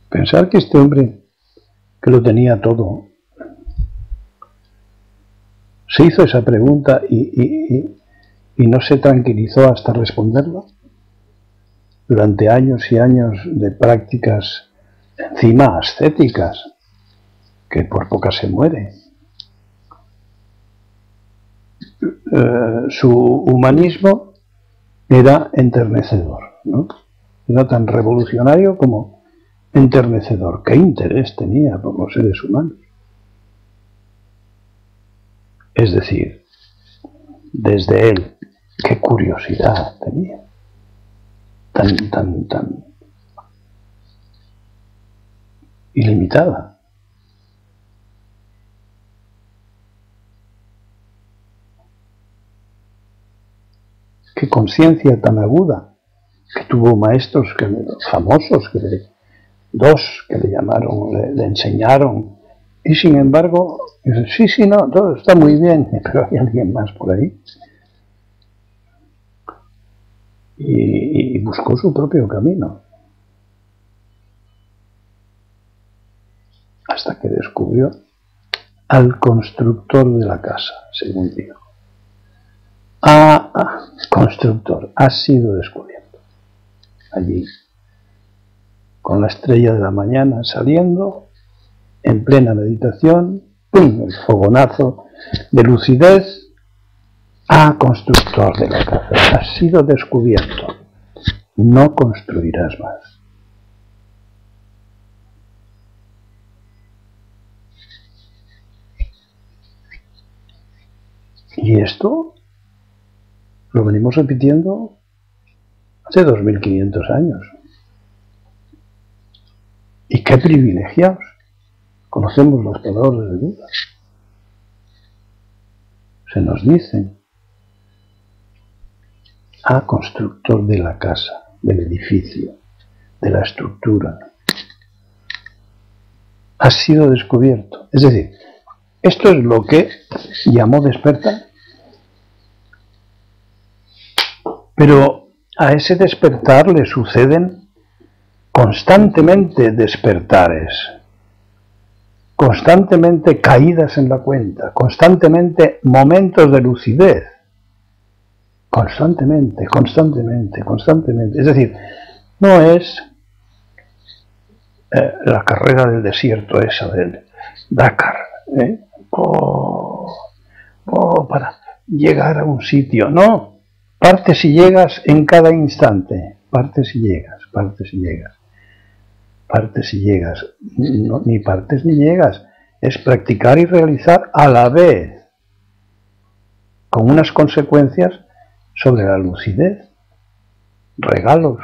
Pensar que este hombre, que lo tenía todo, se hizo esa pregunta y no se tranquilizó hasta responderla. Durante años y años de prácticas encima ascéticas, que por pocas se muere. Su humanismo era enternecedor, ¿no? Era tan revolucionario como enternecedor. ¿Qué interés tenía por los seres humanos? Es decir, desde él qué curiosidad tenía, tan ilimitada. Qué conciencia tan aguda, que tuvo maestros famosos, dos que le llamaron, le enseñaron, y sin embargo, sí, no, todo está muy bien, pero hay alguien más por ahí. Y buscó su propio camino, hasta que descubrió al constructor de la casa, según dijo. Constructor, ha sido descubierto. Allí, con la estrella de la mañana saliendo, en plena meditación, ¡pum!, el fogonazo de lucidez. Constructor de la casa, has sido descubierto. No construirás más. Y esto lo venimos repitiendo hace 2500 años. Y qué privilegiados. Conocemos las palabras de Buda. Se nos dicen: constructor de la casa, del edificio, de la estructura. Ha sido descubierto. Es decir, esto es lo que llamó despertar. Pero a ese despertar le suceden constantemente despertares, constantemente caídas en la cuenta, constantemente momentos de lucidez. Constantemente. Es decir, no es la carrera del desierto esa del Dakar, para llegar a un sitio. No, partes y llegas en cada instante. Partes y llegas. No, ni partes ni llegas. Es practicar y realizar a la vez, con unas consecuencias sobre la lucidez. Regalos.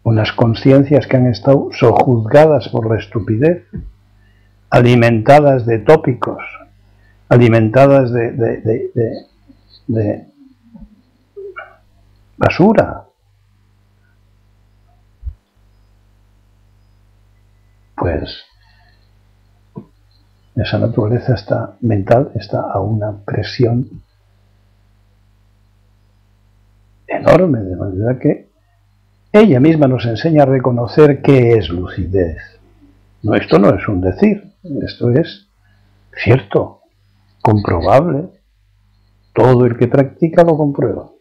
Unas conciencias que han estado sojuzgadas por la estupidez, alimentadas de tópicos, alimentadas de basura. Pues esa naturaleza mental está a una presión enorme, de manera que ella misma nos enseña a reconocer qué es lucidez. No, esto no es un decir, esto es cierto, comprobable. Todo el que practica lo comprueba.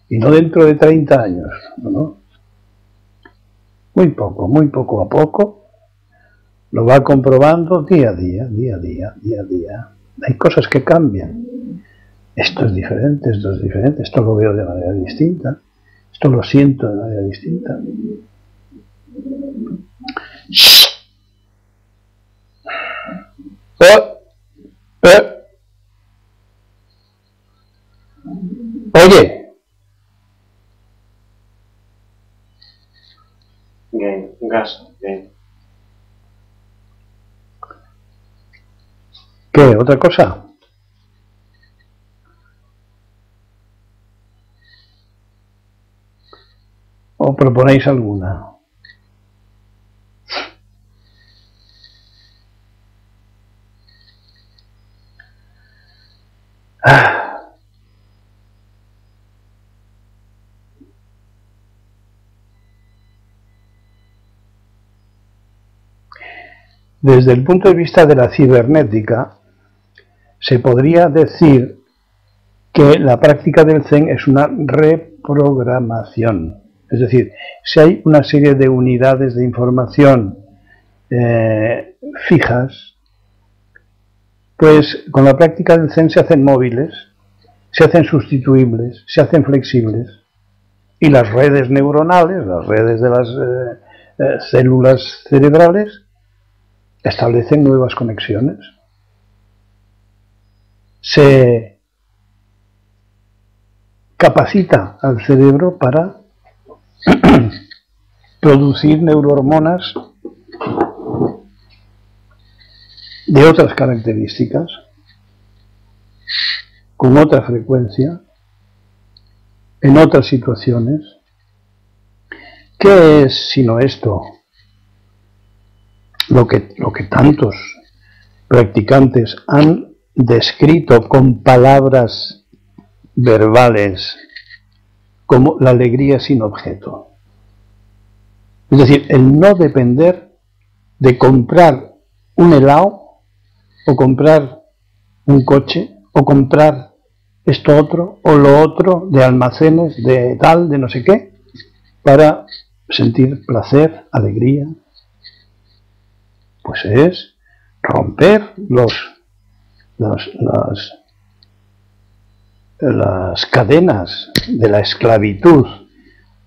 Y no dentro de 30 años, ¿no? Muy poco a poco, lo va comprobando día a día. Hay cosas que cambian. Esto es diferente, esto lo veo de manera distinta, esto lo siento de manera distinta. Oye. Gas. ¿Qué? ¿Otra cosa? ¿O proponéis alguna? Desde el punto de vista de la cibernética, se podría decir que la práctica del Zen es una reprogramación. Es decir, si hay una serie de unidades de información fijas, pues con la práctica del Zen se hacen móviles, se hacen sustituibles, se hacen flexibles. Y las redes neuronales, las redes de las células cerebrales, establecen nuevas conexiones, se capacita al cerebro para producir neurohormonas de otras características, con otra frecuencia, en otras situaciones. ¿Qué es sino esto? Lo que tantos practicantes han descrito con palabras verbales como la alegría sin objeto. Es decir, el no depender de comprar un helado o comprar un coche o comprar esto otro o lo otro de almacenes de tal, de no sé qué, para sentir placer, alegría. Pues es romper las cadenas de la esclavitud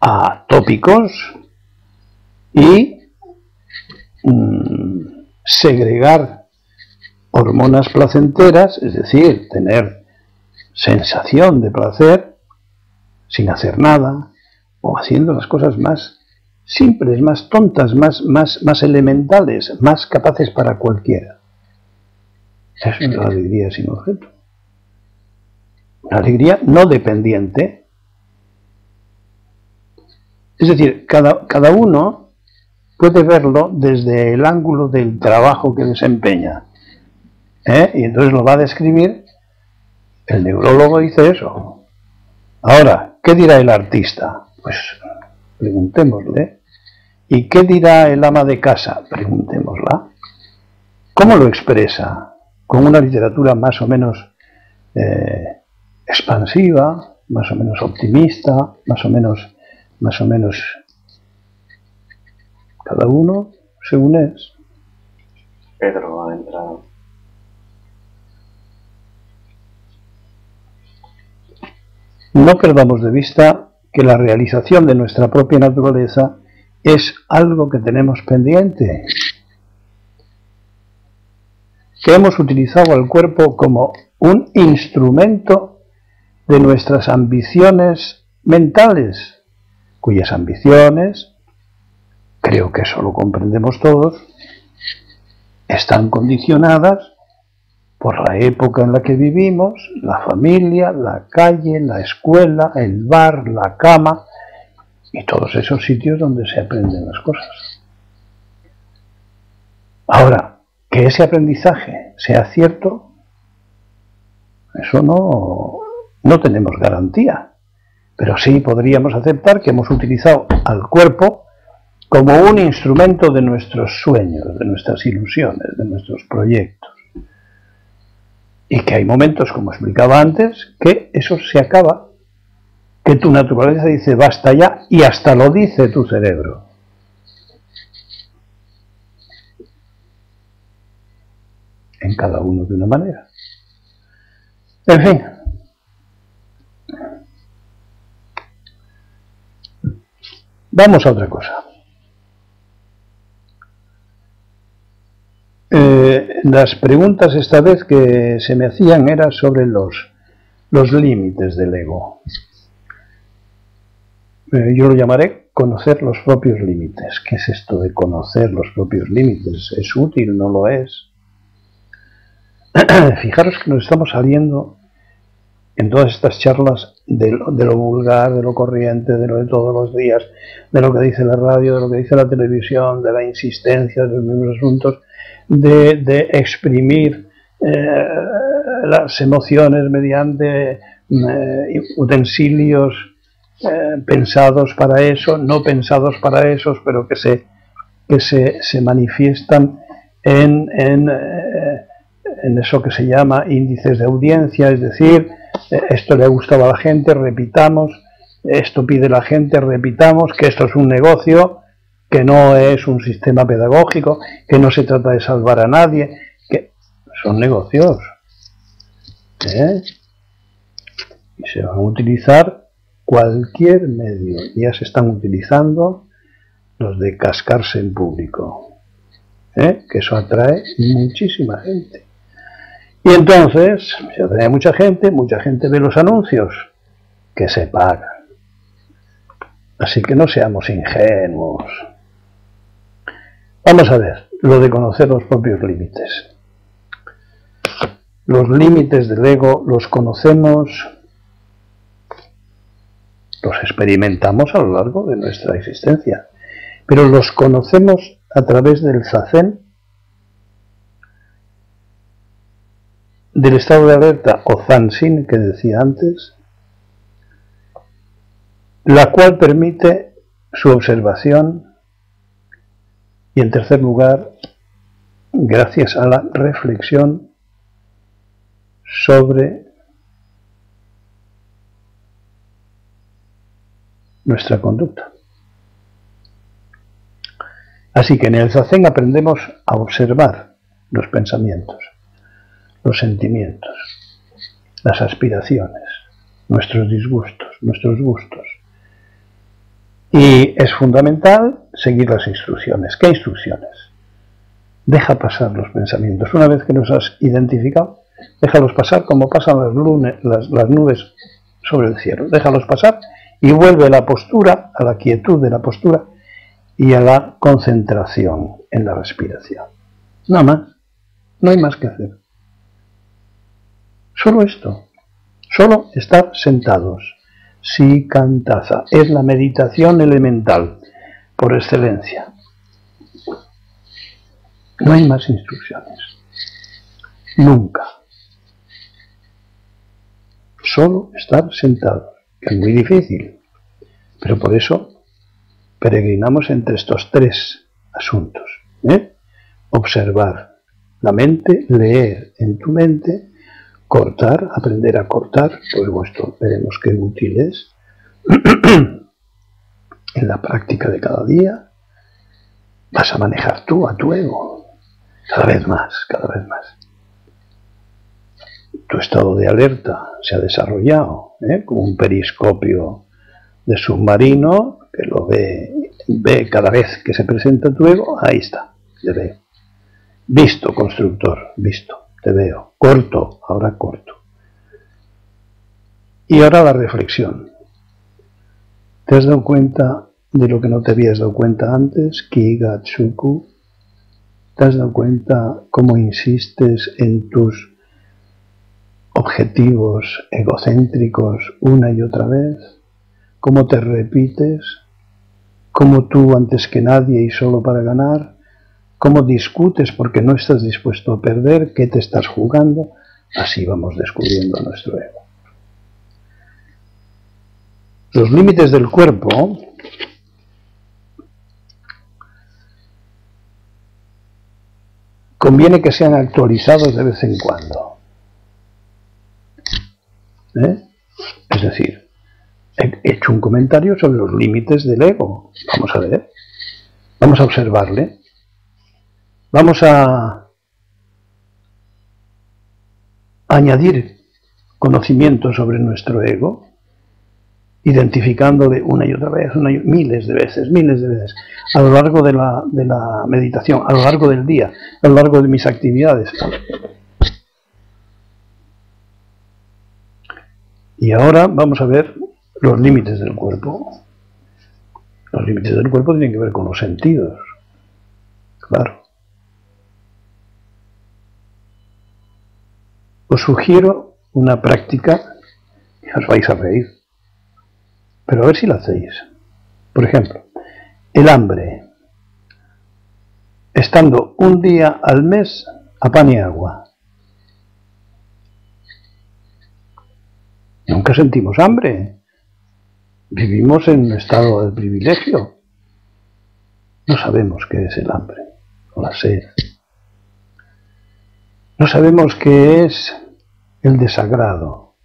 a tópicos y segregar hormonas placenteras, es decir, tener sensación de placer sin hacer nada o haciendo las cosas más simples, más tontas, más elementales, más capaces para cualquiera. Eso es la alegría sin objeto. Una alegría no dependiente. Es decir, cada uno puede verlo desde el ángulo del trabajo que desempeña. Y entonces lo va a describir. El neurólogo dice eso. Ahora, ¿qué dirá el artista? Pues preguntémosle. ¿Y qué dirá el ama de casa? Preguntémosla. ¿Cómo lo expresa? Con una literatura más o menos expansiva, más o menos optimista, más o menos cada uno según es. Pedro ha entrado. No perdamos de vista que la realización de nuestra propia naturaleza es algo que tenemos pendiente, que hemos utilizado al cuerpo como un instrumento de nuestras ambiciones mentales, cuyas ambiciones, creo que eso lo comprendemos todos, están condicionadas por la época en la que vivimos, la familia, la calle, la escuela, el bar, la cama y todos esos sitios donde se aprenden las cosas. Ahora, que ese aprendizaje sea cierto, eso no tenemos garantía, pero sí podríamos aceptar que hemos utilizado al cuerpo como un instrumento de nuestros sueños, de nuestras ilusiones, de nuestros proyectos. Y que hay momentos, como explicaba antes, que eso se acaba, que tu naturaleza dice basta ya, y hasta lo dice tu cerebro. En cada uno de una manera. En fin. Vamos a otra cosa. Las preguntas esta vez que se me hacían eran sobre los límites del ego. Yo lo llamaré conocer los propios límites. ¿Qué es esto de conocer los propios límites? ¿Es útil? ¿No lo es? Fijaros que nos estamos saliendo en todas estas charlas de lo vulgar, de lo corriente, de lo de todos los días, de lo que dice la radio, de lo que dice la televisión, de la insistencia de los mismos asuntos, de exprimir las emociones mediante utensilios pensados para eso, no pensados para esos, pero que se manifiestan en eso que se llama índices de audiencia, es decir, esto le ha gustado a la gente, repitamos, esto pide la gente, repitamos, que esto es un negocio, que no es un sistema pedagógico, que no se trata de salvar a nadie, que son negocios. Y se van a utilizar cualquier medio. Ya se están utilizando los de cascarse en público. que eso atrae muchísima gente. Y entonces, si atrae mucha gente ve los anuncios que se pagan. Así que no seamos ingenuos. Vamos a ver, lo de conocer los propios límites. Los límites del ego los conocemos, los experimentamos a lo largo de nuestra existencia, pero los conocemos a través del zazen, del estado de alerta o zanshin que decía antes, la cual permite su observación y, en tercer lugar, gracias a la reflexión sobre nuestra conducta. Así que en el zazen aprendemos a observar los pensamientos, los sentimientos, las aspiraciones, nuestros disgustos, nuestros gustos. Y es fundamental seguir las instrucciones. ¿Qué instrucciones? Deja pasar los pensamientos. Una vez que los has identificado, déjalos pasar como pasan las nubes sobre el cielo. Déjalos pasar y vuelve a la postura, a la quietud de la postura y a la concentración en la respiración. Nada más. No hay más que hacer. Solo esto. Solo estar sentados. Sikantaza. Es la meditación elemental por excelencia. No hay más instrucciones. Nunca. Solo estar sentados. Que es muy difícil. Pero por eso peregrinamos entre estos tres asuntos. Observar la mente, leer en tu mente, cortar, aprender a cortar, pues esto veremos qué útil es en la práctica de cada día. Vas a manejar tú a tu ego, cada vez más, cada vez más. Tu estado de alerta se ha desarrollado, como un periscopio de submarino que lo ve cada vez que se presenta tu ego. Ahí está, te veo. Visto, constructor, visto. Te veo. Corto, ahora corto. Y ahora la reflexión. ¿Te has dado cuenta de lo que no te habías dado cuenta antes? Kigatsuku. ¿Te has dado cuenta cómo insistes en tus objetivos egocéntricos una y otra vez? ¿Cómo te repites? ¿Cómo tú antes que nadie y solo para ganar? ¿Cómo discutes porque no estás dispuesto a perder? ¿Qué te estás jugando? Así vamos descubriendo nuestro ego. Los límites del cuerpo conviene que sean actualizados de vez en cuando. Es decir, he hecho un comentario sobre los límites del ego. Vamos a ver. Vamos a observarle. Vamos a añadir conocimiento sobre nuestro ego, identificándole una y otra vez, miles de veces, a lo largo de la meditación, a lo largo del día, a lo largo de mis actividades. Y ahora vamos a ver los límites del cuerpo. Los límites del cuerpo tienen que ver con los sentidos. Claro. Os sugiero una práctica que os vais a reír, pero a ver si la hacéis. Por ejemplo, el hambre. Estando un día al mes a pan y agua. Nunca sentimos hambre. Vivimos en un estado de privilegio. No sabemos qué es el hambre o la sed. No sabemos qué es el desagrado.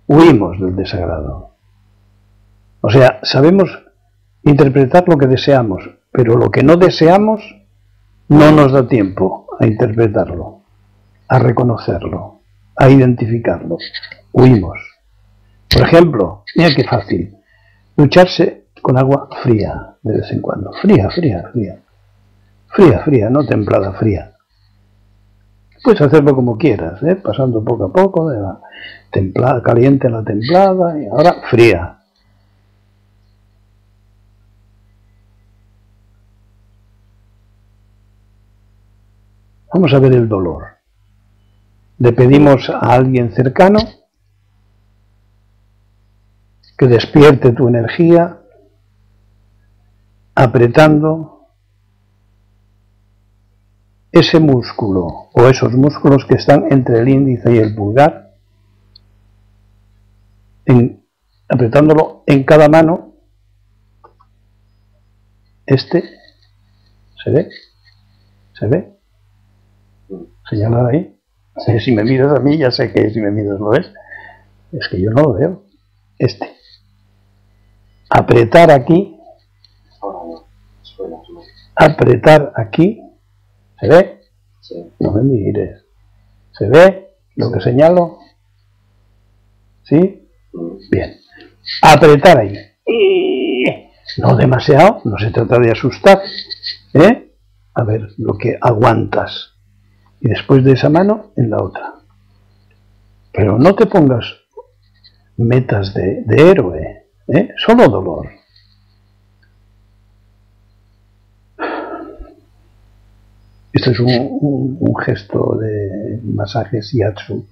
Huimos del desagrado. O sea, sabemos interpretar lo que deseamos, pero lo que no deseamos no nos da tiempo a interpretarlo, a reconocerlo, a identificarlo. Huimos. Por ejemplo, mira qué fácil, ducharse con agua fría de vez en cuando. Fría. Fría, fría, no templada, fría. Puedes hacerlo como quieras, pasando poco a poco de la templada, caliente a la templada y ahora fría. Vamos a ver el dolor. Le pedimos a alguien cercano que despierte tu energía apretando ese músculo o esos músculos que están entre el índice y el pulgar, apretándolo en cada mano. ¿Se ve? ¿Se ve? Señala ahí. Si me miras a mí, ya sé que si me miras lo ves. Es que yo no lo veo. Apretar aquí. Apretar aquí. ¿Se ve? Sí. No me mires. ¿Se ve lo que señalo? ¿Sí? Bien. Apretar ahí. No demasiado, no se trata de asustar. A ver lo que aguantas. Y después de esa mano, en la otra. Pero no te pongas metas de héroe. Solo dolor. Este es un gesto de masaje shiatsu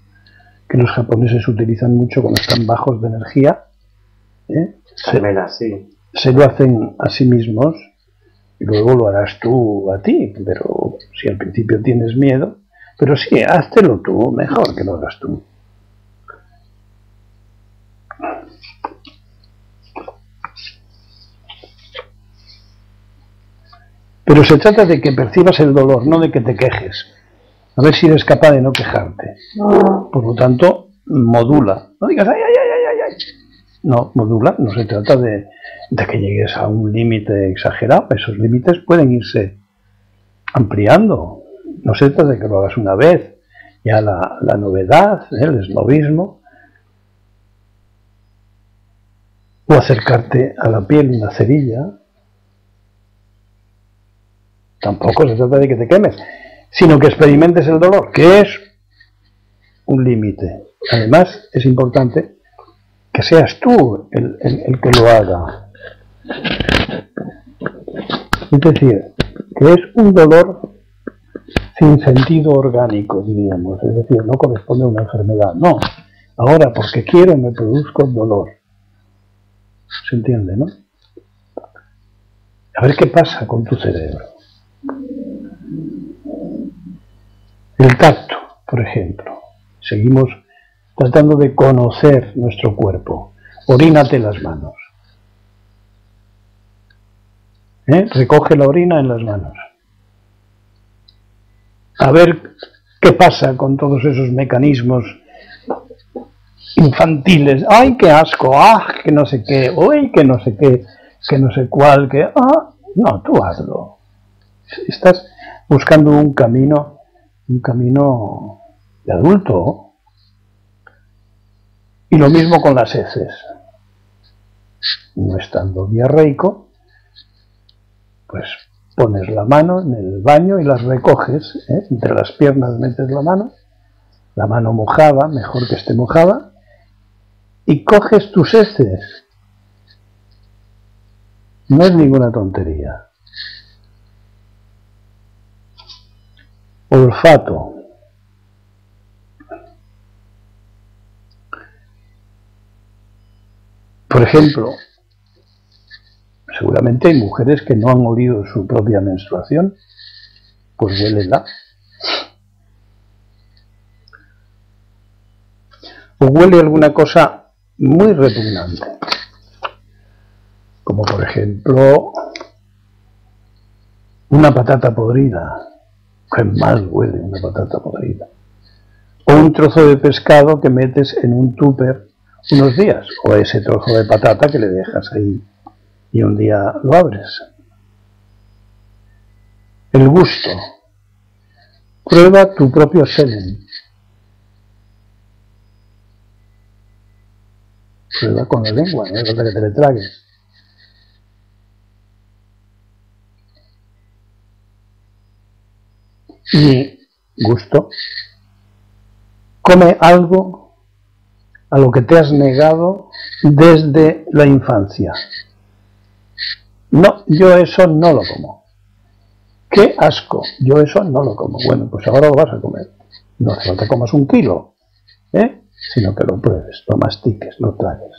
que los japoneses utilizan mucho cuando están bajos de energía. Se lo hacen a sí mismos y luego lo harás tú a ti, pero si al principio tienes miedo, pero sí, háztelo tú, mejor que lo hagas tú. Pero se trata de que percibas el dolor, no de que te quejes. A ver si eres capaz de no quejarte. Por lo tanto, modula. No digas ay, ay, ay, ay, ay. No, modula. No se trata de que llegues a un límite exagerado. Esos límites pueden irse ampliando. No se trata de que lo hagas una vez. Ya la novedad, el esnovismo, o acercarte a la piel una cerilla. Tampoco se trata de que te quemes, sino que experimentes el dolor, que es un límite. Además, es importante que seas tú el que lo haga. Es decir, que es un dolor sin sentido orgánico, diríamos. Es decir, no corresponde a una enfermedad. No. Ahora, porque quiero, me produzco dolor. ¿Se entiende, no? A ver qué pasa con tu cerebro. El tacto, por ejemplo. Seguimos tratando de conocer nuestro cuerpo. Orínate las manos. Recoge la orina en las manos. A ver qué pasa con todos esos mecanismos infantiles. ¡Ay, qué asco! ¡Ah, que no sé qué! ¡Uy, que no sé qué! Que no sé cuál, que... ¡Ah! No, tú hazlo. Estás buscando un camino de adulto. Y lo mismo con las heces. No estando diarreico, pues pones la mano en el baño y las recoges, entre las piernas metes la mano mojada, mejor que esté mojada, y coges tus heces. No es ninguna tontería. Olfato. Por ejemplo, seguramente hay mujeres que no han olido su propia menstruación, pues huélela. O huele alguna cosa muy repugnante, como por ejemplo una patata podrida. ¿Qué mal huele una patata podrida? O un trozo de pescado que metes en un tupper unos días, o ese trozo de patata que le dejas ahí y un día lo abres. El gusto. Prueba tu propio semen. Prueba con la lengua, no es falta que te le tragues. gusto. Come algo a lo que te has negado desde la infancia. No, yo eso no lo como. ¡Qué asco! Yo eso no lo como. Bueno, pues ahora lo vas a comer. No hace falta que comas 1 kilo, sino que lo pruebes, lo mastiques, lo tragues.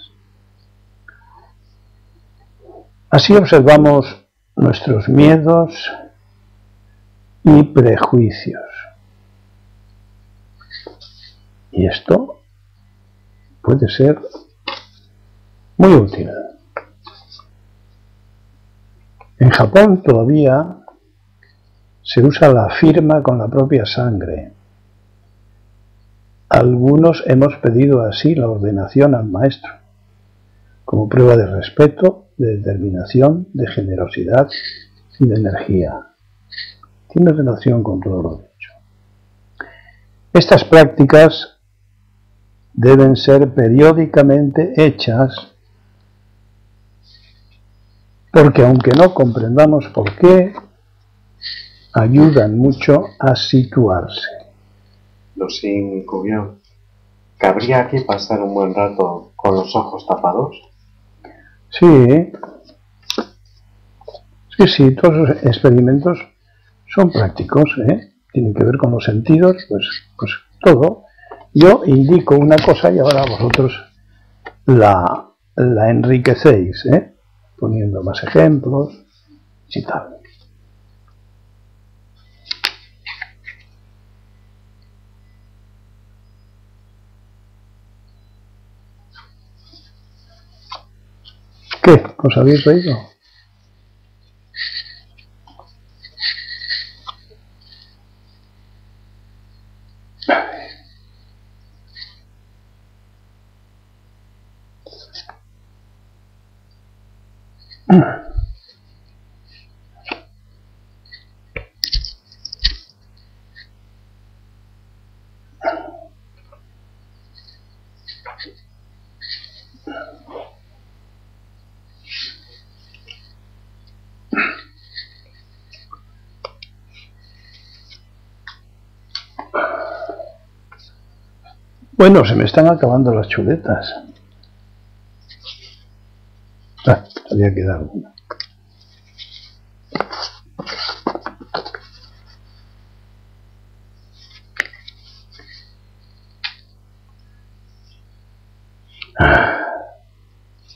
Así observamos nuestros miedos y prejuicios. Y esto puede ser muy útil. En Japón todavía se usa la firma con la propia sangre. Algunos hemos pedido así la ordenación al maestro, como prueba de respeto, de determinación, de generosidad y de energía. Tiene relación con todo lo dicho. Estas prácticas deben ser periódicamente hechas porque aunque no comprendamos por qué, ayudan mucho a situarse. Los Cubión, ¿cabría aquí pasar un buen rato con los ojos tapados? Sí, todos los experimentos son prácticos, tienen que ver con los sentidos, pues todo. Yo indico una cosa y ahora vosotros la enriquecéis, poniendo más ejemplos y tal. ¿Qué? ¿Os habéis reído? Bueno, se me están acabando las chuletas. Todavía queda alguna.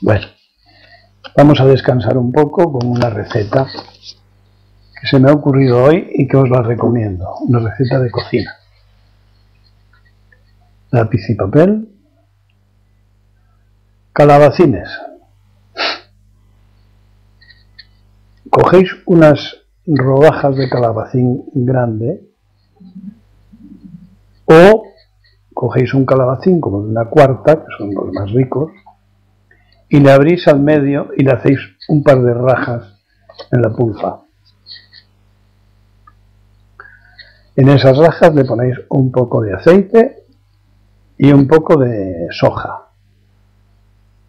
Bueno, vamos a descansar un poco con una receta que se me ha ocurrido hoy y que os la recomiendo. Una receta de cocina. Lápiz y papel. Calabacines. Cogéis unas rodajas de calabacín grande o cogéis un calabacín como de 1/4, que son los más ricos, y le abrís al medio y le hacéis un par de rajas en la pulpa. En esas rajas le ponéis un poco de aceite y un poco de soja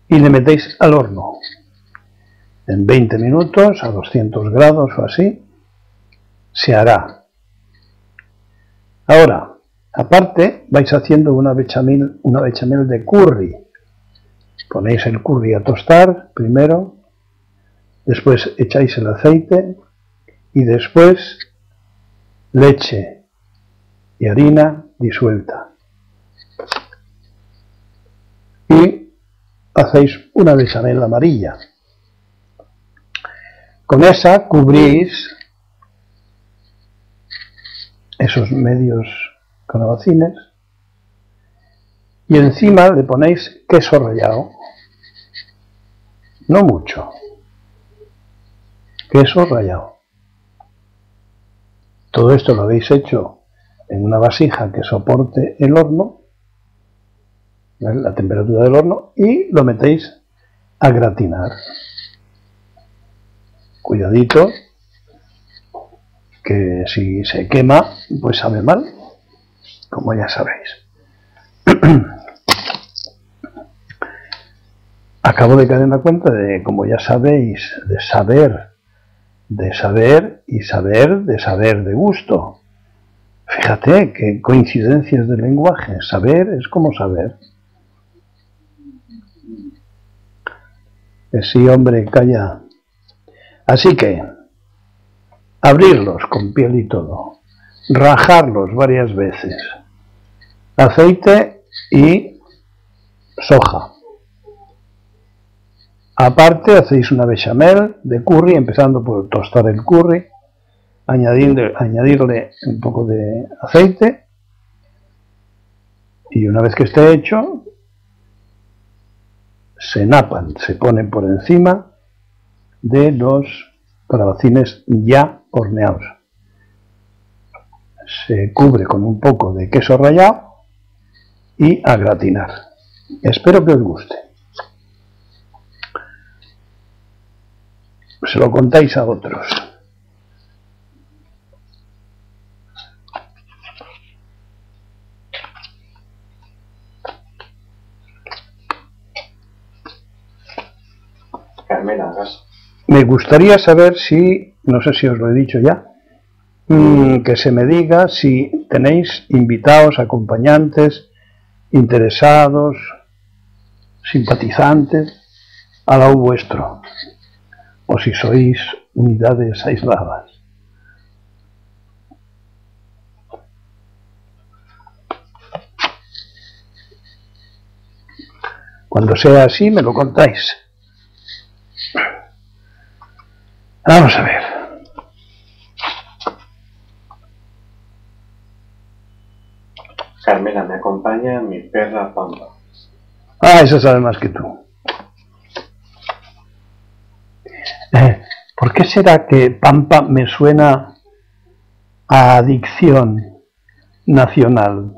y le metéis al horno. En 20 minutos, a 200 grados o así, se hará. Ahora, aparte, vais haciendo una bechamel de curry. Ponéis el curry a tostar primero, después echáis el aceite y después leche y harina disuelta. Y hacéis una bechamel amarilla. Con esa cubrís esos medios calabacines y encima le ponéis queso rallado. No mucho. Queso rallado. Todo esto lo habéis hecho en una vasija que soporte el horno, ¿vale? La temperatura del horno, y lo metéis a gratinar. Cuidadito, que si se quema, pues sabe mal, como ya sabéis. Acabo de caer en la cuenta de, como ya sabéis, de saber de gusto. Fíjate qué coincidencias de lenguaje. Saber es como saber. Sí, hombre, calla. Así que, abrirlos con piel y todo, rajarlos varias veces, aceite y soja. Aparte hacéis una bechamel de curry, empezando por tostar el curry, añadirle un poco de aceite y una vez que esté hecho, se napan, se ponen por encima de los calabacines ya horneados. Se cubre con un poco de queso rallado y a gratinar. Espero que os guste. Se lo contáis a otros. Carmela, ¿acaso? Me gustaría saber si, no sé si os lo he dicho ya, que se me diga si tenéis invitados, acompañantes, interesados, simpatizantes al lado vuestro, o si sois unidades aisladas. Cuando sea así, me lo contáis. Vamos a ver. Carmela, me acompaña mi perra Pampa. Ah, eso sabe más que tú. ¿Por qué será que Pampa me suena a adicción nacional?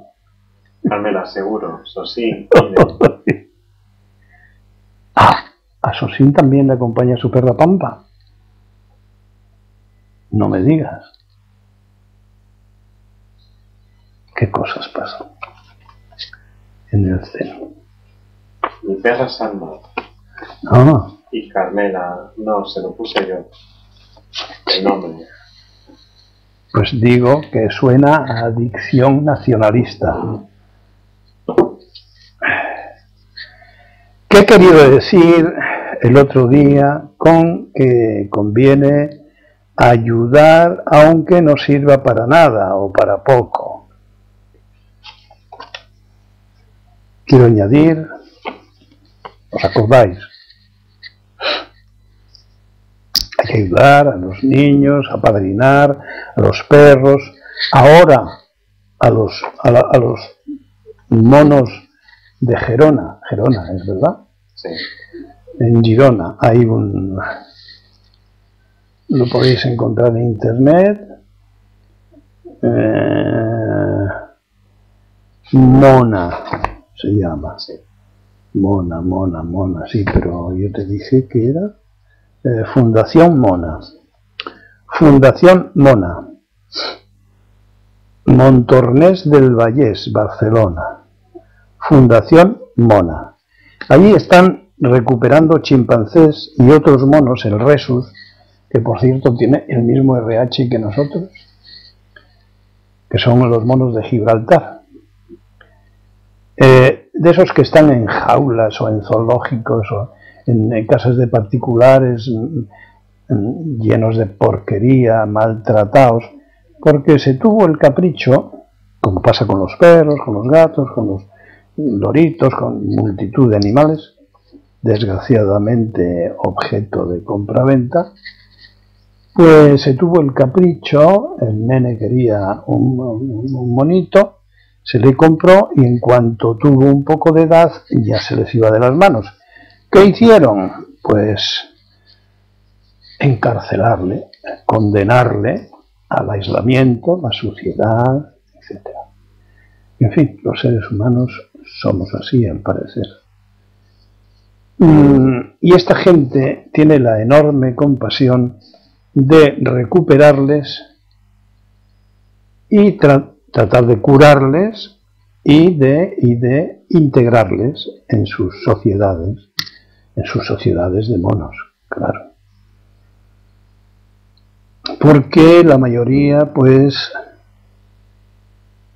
Carmela, seguro, Sosín. ¿A Sosín también le acompaña su perra Pampa? No me digas. ¿Qué cosas pasan en el seno? Mi perra Salma. Ah, Y Carmela, no, se lo puse yo. El nombre. pues digo que suena a adicción nacionalista. ¿Qué he querido decir el otro día con que conviene ayudar aunque no sirva para nada o para poco? Quiero añadir, ¿os acordáis? Hay que ayudar a los niños, a apadrinar, a los perros, ahora a los monos de Gerona, es verdad. Sí. En Girona hay lo podéis encontrar en internet, Mona se llama. Sí. Mona, sí, pero yo te dije que era Fundación Mona. Fundación Mona. Montornès del Vallès, Barcelona. Fundación Mona. Allí están recuperando chimpancés y otros monos, el Rhesus, que por cierto tiene el mismo RH que nosotros, que son los monos de Gibraltar. De esos que están en jaulas o en zoológicos o en casas de particulares llenos de porquería, maltratados, porque se tuvo el capricho, como pasa con los perros, con los gatos, con los loritos, con multitud de animales, desgraciadamente objeto de compraventa, pues se tuvo el capricho, el nene quería un monito, se le compró y en cuanto tuvo un poco de edad ya se les iba de las manos. ¿Qué hicieron? Pues encarcelarle, condenarle al aislamiento, la suciedad, etc. En fin, los seres humanos somos así, al parecer. Y esta gente tiene la enorme compasión de recuperarles y tratar de curarles y de integrarles en sus sociedades de monos, claro. Porque la mayoría, pues,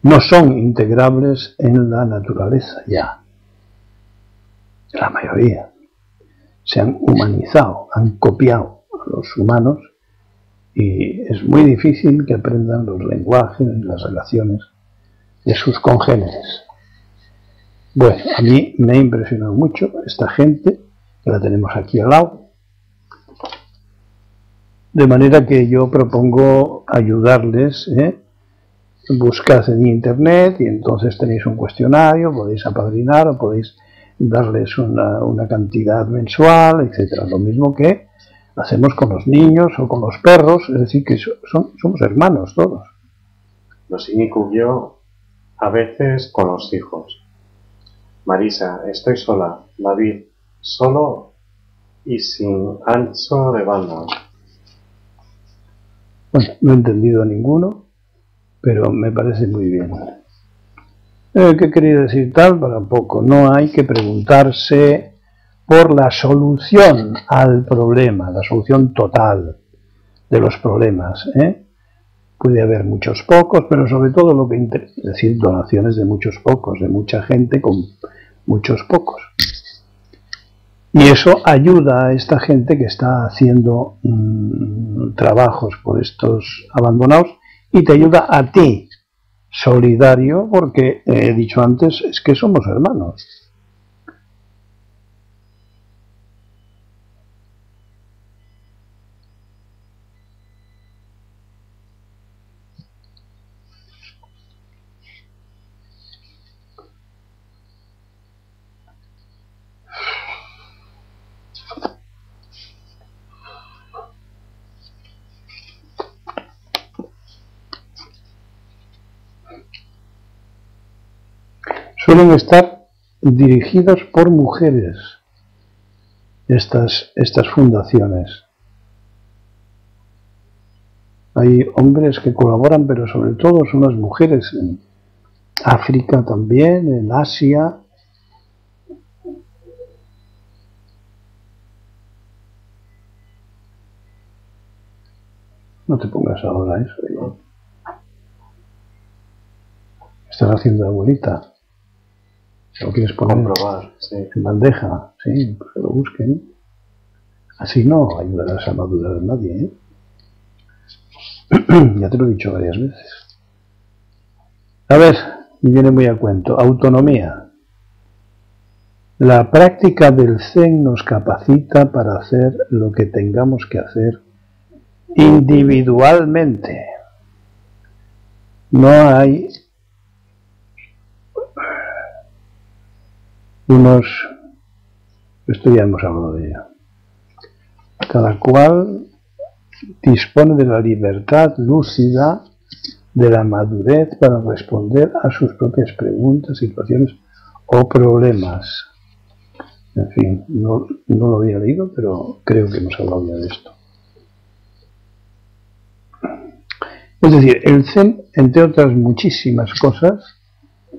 no son integrables en la naturaleza ya. La mayoría se han humanizado, han copiado a los humanos y es muy difícil que aprendan los lenguajes y las relaciones de sus congéneres. Bueno, a mí me ha impresionado mucho esta gente, que la tenemos aquí al lado, de manera que yo propongo ayudarles, buscad en internet y entonces tenéis un cuestionario, podéis apadrinar o podéis darles una cantidad mensual, etcétera. Lo mismo que hacemos con los niños o con los perros, es decir, que somos hermanos todos. Nos incluyó a veces con los hijos. Marisa, estoy sola. David, solo y sin ancho de banda. Bueno, no he entendido a ninguno, pero me parece muy bien. ¿Qué quería decir tal? Para poco. No hay que preguntarse por la solución al problema, la solución total de los problemas. Puede haber muchos pocos, pero sobre todo lo que interesa, es decir, donaciones de muchos pocos, de mucha gente con muchos pocos. Y eso ayuda a esta gente que está haciendo trabajos por estos abandonados y te ayuda a ti, solidario, porque he dicho antes, es que somos hermanos. Suelen estar dirigidos por mujeres estas fundaciones. Hay hombres que colaboran, pero sobre todo son las mujeres en África también, en Asia. No te pongas ahora eso. Estás haciendo abuelita. Si lo quieres poner comprobar, sí, en bandeja, sí, pues que lo busquen. Así no ayudarás a madurar a nadie, Ya te lo he dicho varias veces. A ver, y viene muy a cuento. Autonomía. La práctica del Zen nos capacita para hacer lo que tengamos que hacer individualmente. No hay esto ya hemos hablado de ello. Cada cual dispone de la libertad lúcida, de la madurez para responder a sus propias preguntas, situaciones o problemas. En fin, no lo había leído, pero creo que hemos hablado ya de esto. Es decir, el Zen, entre otras muchísimas cosas,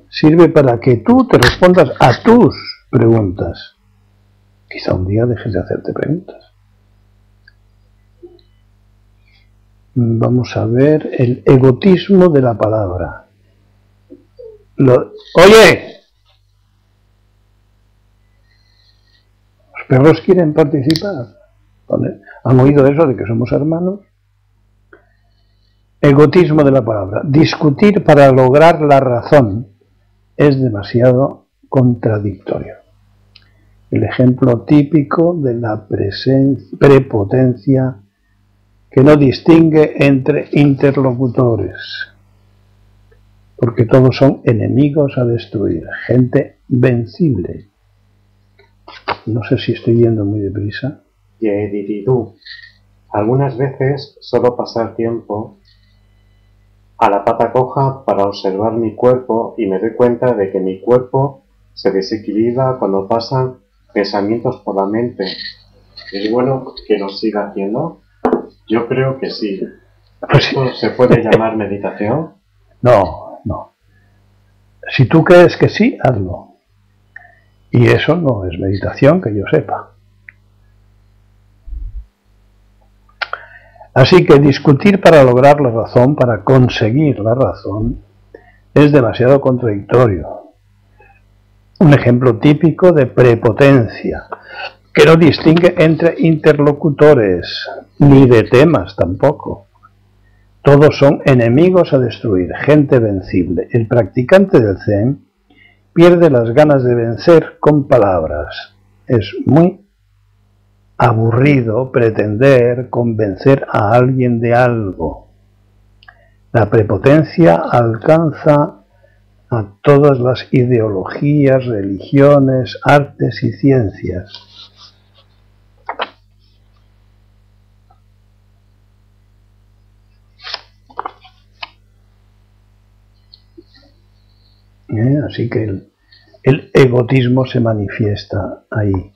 sirve para que tú te respondas a tus preguntas. Quizá un día dejes de hacerte preguntas. Vamos a ver el egotismo de la palabra. ¡Oye! ¿Los perros quieren participar? ¿Vale? ¿Han oído eso de que somos hermanos? Egotismo de la palabra. Discutir para lograr la razón es demasiado contradictorio. El ejemplo típico de la prepotencia que no distingue entre interlocutores, porque todos son enemigos a destruir, gente vencible. No sé si estoy yendo muy deprisa. Yediridú. Algunas veces solo pasar tiempo a la pata coja para observar mi cuerpo y me doy cuenta de que mi cuerpo se desequilibra cuando pasan pensamientos por la mente. ¿Es bueno que lo siga haciendo? Yo creo que sí. ¿Esto se puede llamar meditación? No. Si tú crees que sí, hazlo. Y eso no es meditación, que yo sepa. Así que discutir para lograr la razón, para conseguir la razón, es demasiado contradictorio. Un ejemplo típico de prepotencia, que no distingue entre interlocutores, ni de temas tampoco. Todos son enemigos a destruir, gente vencible. El practicante del Zen pierde las ganas de vencer con palabras. Es muy aburrido pretender convencer a alguien de algo. La prepotencia alcanza a todas las ideologías, religiones, artes y ciencias. Así que el egotismo se manifiesta ahí.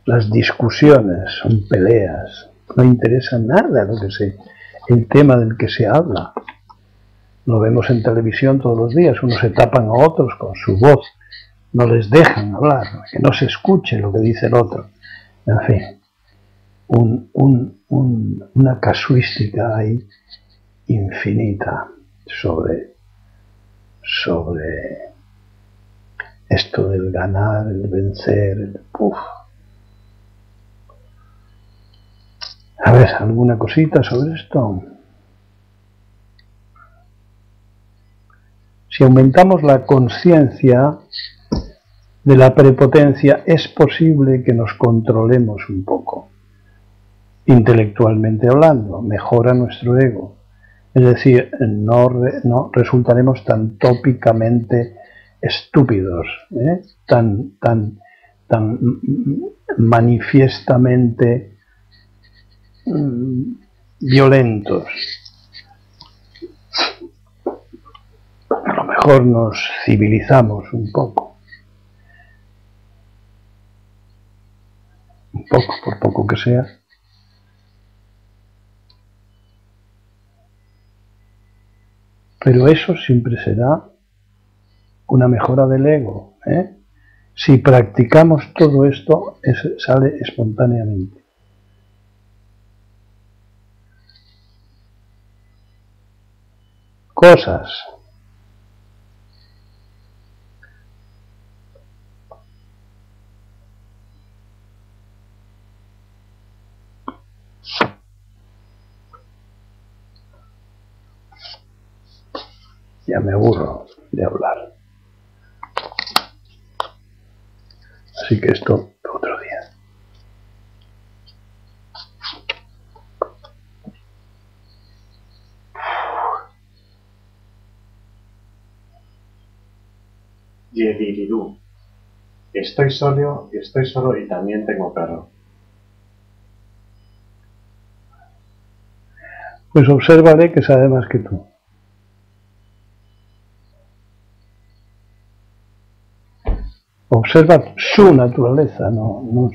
Las discusiones son peleas, no interesa nada el tema del que se habla. Lo vemos en televisión todos los días, unos se tapan a otros con su voz, no les dejan hablar, que no se escuche lo que dice el otro. En fin, una casuística ahí infinita sobre esto del ganar, el vencer, el puff. A ver, ¿alguna cosita sobre esto? Si aumentamos la conciencia de la prepotencia, es posible que nos controlemos un poco, intelectualmente hablando, mejora nuestro ego. Es decir, no resultaremos tan tópicamente estúpidos, tan manifiestamente violentos. A lo mejor nos civilizamos un poco, por poco que sea. Pero eso siempre será una mejora del ego. Si practicamos todo esto, sale espontáneamente. Cosas. Ya me aburro de hablar. Así que esto otro día. Yediridú. Estoy solo y también tengo perro. Pues obsérvale que sabe más que tú. Observa su naturaleza, no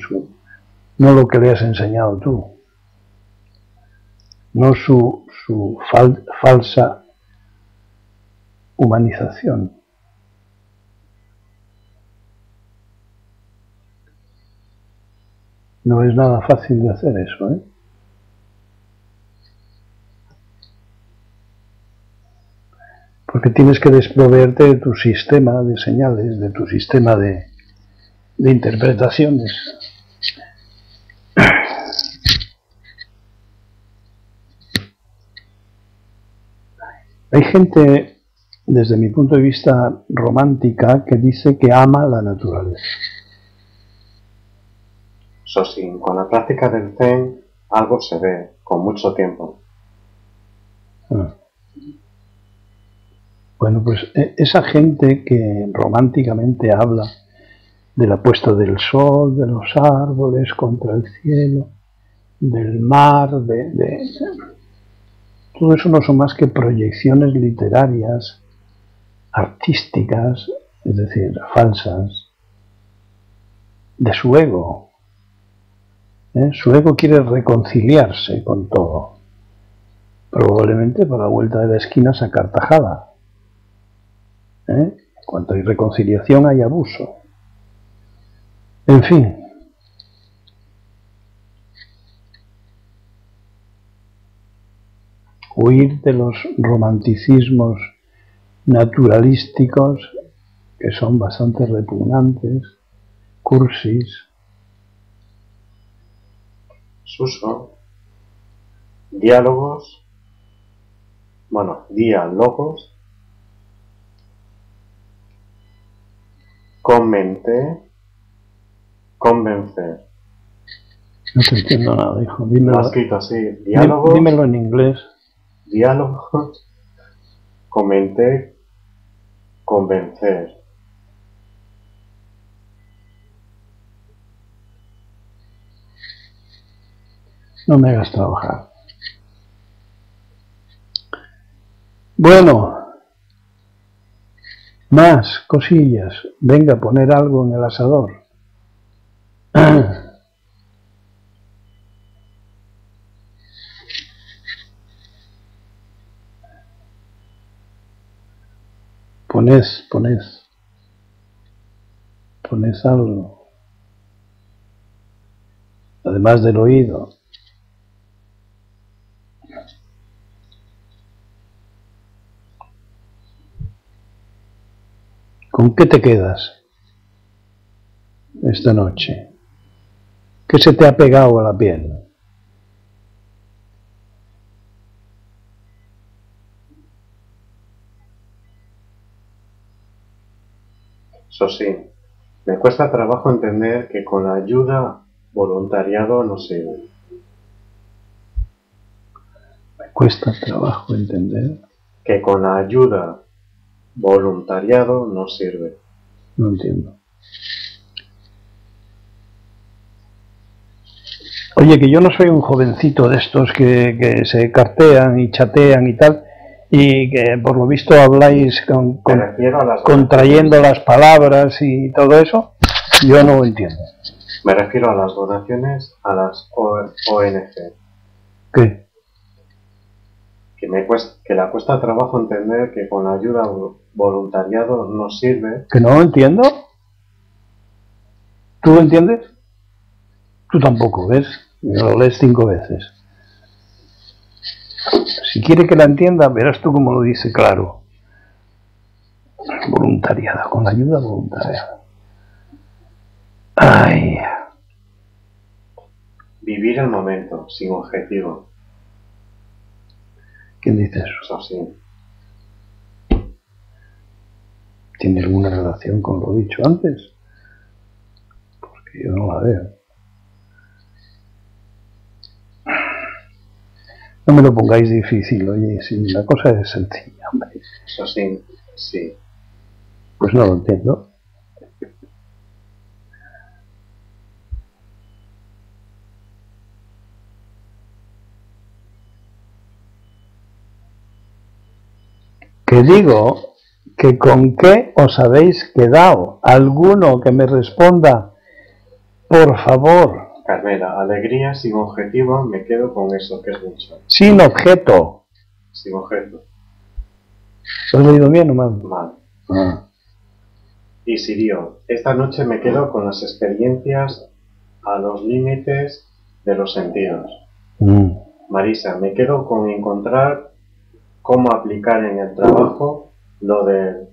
lo que le has enseñado tú. No su falsa humanización. No es nada fácil de hacer eso, Porque tienes que desproveerte de tu sistema de señales, de tu sistema de interpretaciones. Hay gente, desde mi punto de vista romántica, que dice que ama la naturaleza. Sosin, con la práctica del Zen algo se ve, con mucho tiempo. Bueno, pues esa gente que románticamente habla de la puesta del sol, de los árboles contra el cielo, del mar, todo eso no son más que proyecciones literarias, artísticas, es decir, falsas, de su ego. Su ego quiere reconciliarse con todo. Probablemente por la vuelta de la esquina sacar tajada. En cuanto hay reconciliación hay abuso. En fin. Huir de los romanticismos naturalísticos que son bastante repugnantes, cursis. Suso, diálogos, comenté, convencer. No te entiendo nada, hijo. Lo Dímelo, ha escrito así, diálogos, dímelo en inglés. diálogos, comenté, convencer. No me hagas trabajar. Bueno, más cosillas. Venga, poner algo en el asador. Ponés algo. Además del oído. ¿Con qué te quedas esta noche? ¿Qué se te ha pegado a la piel? Eso sí, me cuesta trabajo entender que con la ayuda voluntariado no sirve. Me cuesta trabajo entender. Que con la ayuda voluntariado no sirve. No entiendo. Oye, que yo no soy un jovencito de estos que se cartean y chatean y tal, y que por lo visto habláis contrayendo las palabras y todo eso, yo no lo entiendo. Me refiero a las donaciones a las ONG. ¿Qué? Que le cuesta trabajo entender que con la ayuda voluntariado no sirve. ¿Que no lo entiendo? ¿Tú lo entiendes? Tú tampoco, ¿ves? Lo lees 5 veces. Si quiere que la entienda, verás tú cómo lo dice claro. Voluntariado, con la ayuda voluntaria. Ay. Vivir el momento, sin objetivo. ¿Quién dice eso? Eso sí. ¿Tiene alguna relación con lo dicho antes? Porque yo no la veo. No me lo pongáis difícil, oye, si la cosa es sencilla, hombre. Eso sí, sí. Pues no lo entiendo. Que digo que con qué os habéis quedado. ¿Alguno que me responda? Por favor. Carmela, alegría sin objetivo, me quedo con eso, que es mucho. Sin objeto. Sin objeto. ¿Lo has leído bien o mal? Mal. Ah. Y Sirio, esta noche me quedo con las experiencias a los límites de los sentidos. Marisa, me quedo con encontrar cómo aplicar en el trabajo lo del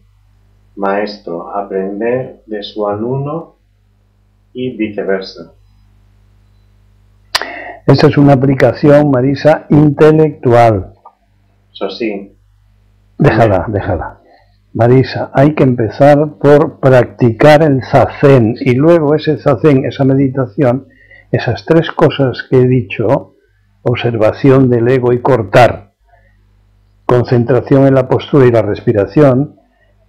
maestro, aprender de su alumno y viceversa. Esta es una aplicación, Marisa, intelectual. Eso sí. Déjala. Marisa, hay que empezar por practicar el zazen y luego ese zazen, esa meditación, esas 3 cosas que he dicho, observación del ego y cortar, concentración en la postura y la respiración,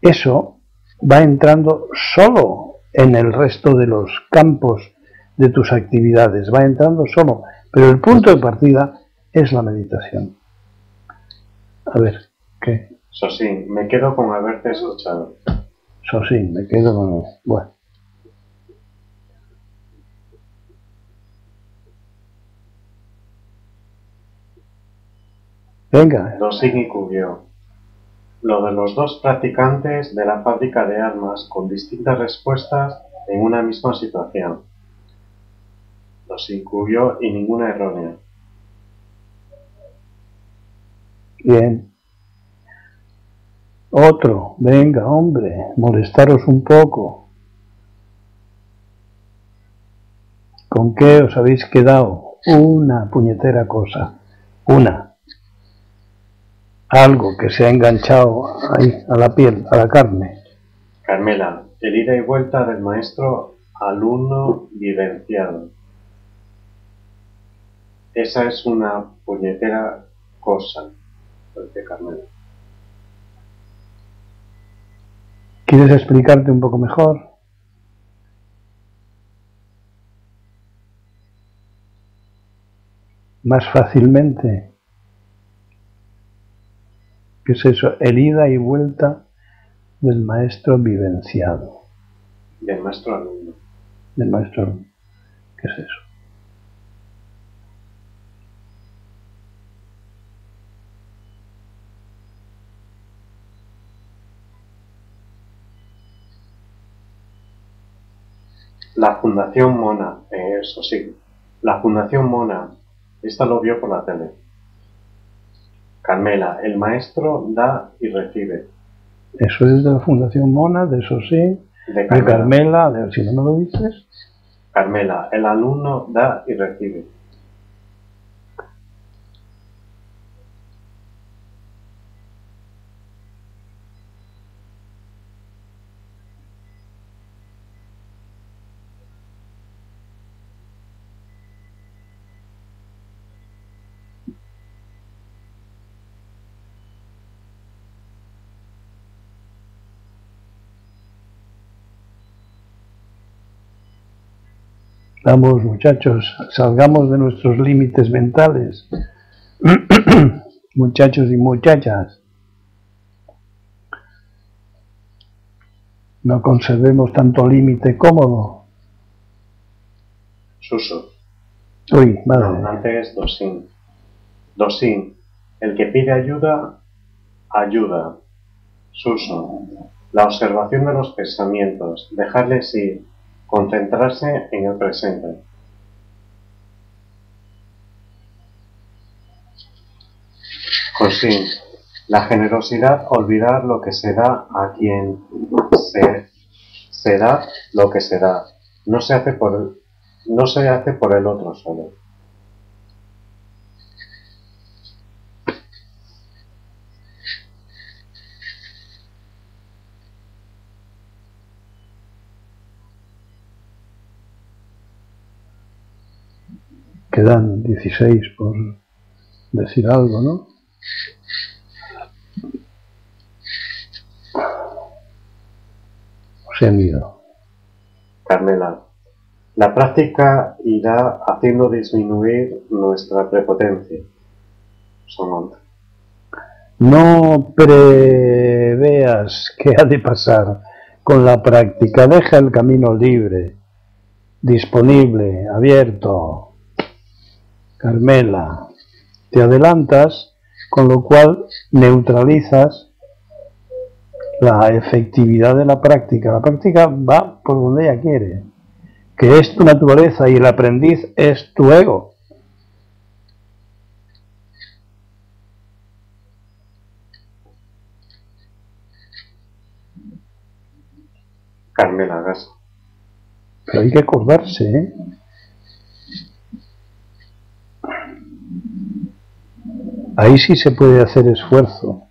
eso va entrando solo en el resto de los campos de tus actividades, va entrando solo, pero el punto de partida es la meditación. A ver, ¿qué? Eso sí, me quedo con haberte escuchado. Eso sí, me quedo con... Bueno. Venga. Dosing y Cuvió. Lo de los 2 practicantes de la fábrica de armas con distintas respuestas en una misma situación. Dosing, Cuvió y ninguna errónea. Bien. Otro, venga, hombre, molestaros un poco. ¿Con qué os habéis quedado? Una puñetera cosa. Una. Algo que se ha enganchado ahí, a la piel, a la carne. Carmela, el ida y vuelta del maestro alumno vivenciado. Esa es una puñetera cosa, dice Carmela. ¿Quieres explicarte un poco mejor? Más fácilmente. ¿Qué es eso? El ida y vuelta del maestro vivenciado. Del maestro alumno. Del maestro alumno. ¿Qué es eso? La Fundación Mona, eso sí. La Fundación Mona, esta lo vio por la tele. Carmela, el maestro da y recibe. Eso es de la Fundación Mona, de eso sí. De Carmela, si no me lo dices. Carmela, el alumno da y recibe. Vamos, muchachos, salgamos de nuestros límites mentales. Muchachos y muchachas. No conservemos tanto límite cómodo. Suso. Uy, madre. No, antes Dosín. Dosín. El que pide ayuda, ayuda. Suso. La observación de los pensamientos. Dejarles ir. Concentrarse en el presente. Josín. La generosidad, olvidar lo que se da a quien se da lo que se da. No se hace por el otro solo. Quedan 16 por decir algo, ¿no? Se han ido. Carmela. La práctica irá haciendo disminuir nuestra prepotencia. Son 11. No preveas qué ha de pasar con la práctica. Deja el camino libre, disponible, abierto. Carmela, te adelantas, con lo cual neutralizas la efectividad de la práctica. La práctica va por donde ella quiere, que es tu naturaleza y el aprendiz es tu ego. Carmela, gas. Pero hay que acordarse, ¿eh? Ahí sí se puede hacer esfuerzo.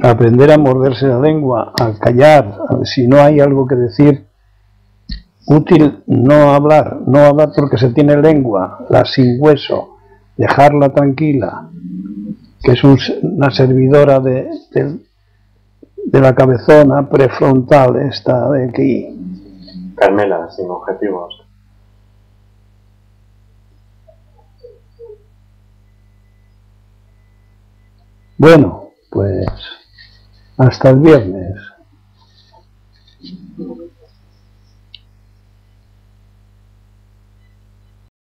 Aprender a morderse la lengua, a callar, si no hay algo que decir. Útil no hablar porque se tiene lengua, la sin hueso, dejarla tranquila, que es una servidora de la cabezona prefrontal, esta de aquí. Carmela, sin objetivos. Bueno, pues hasta el viernes.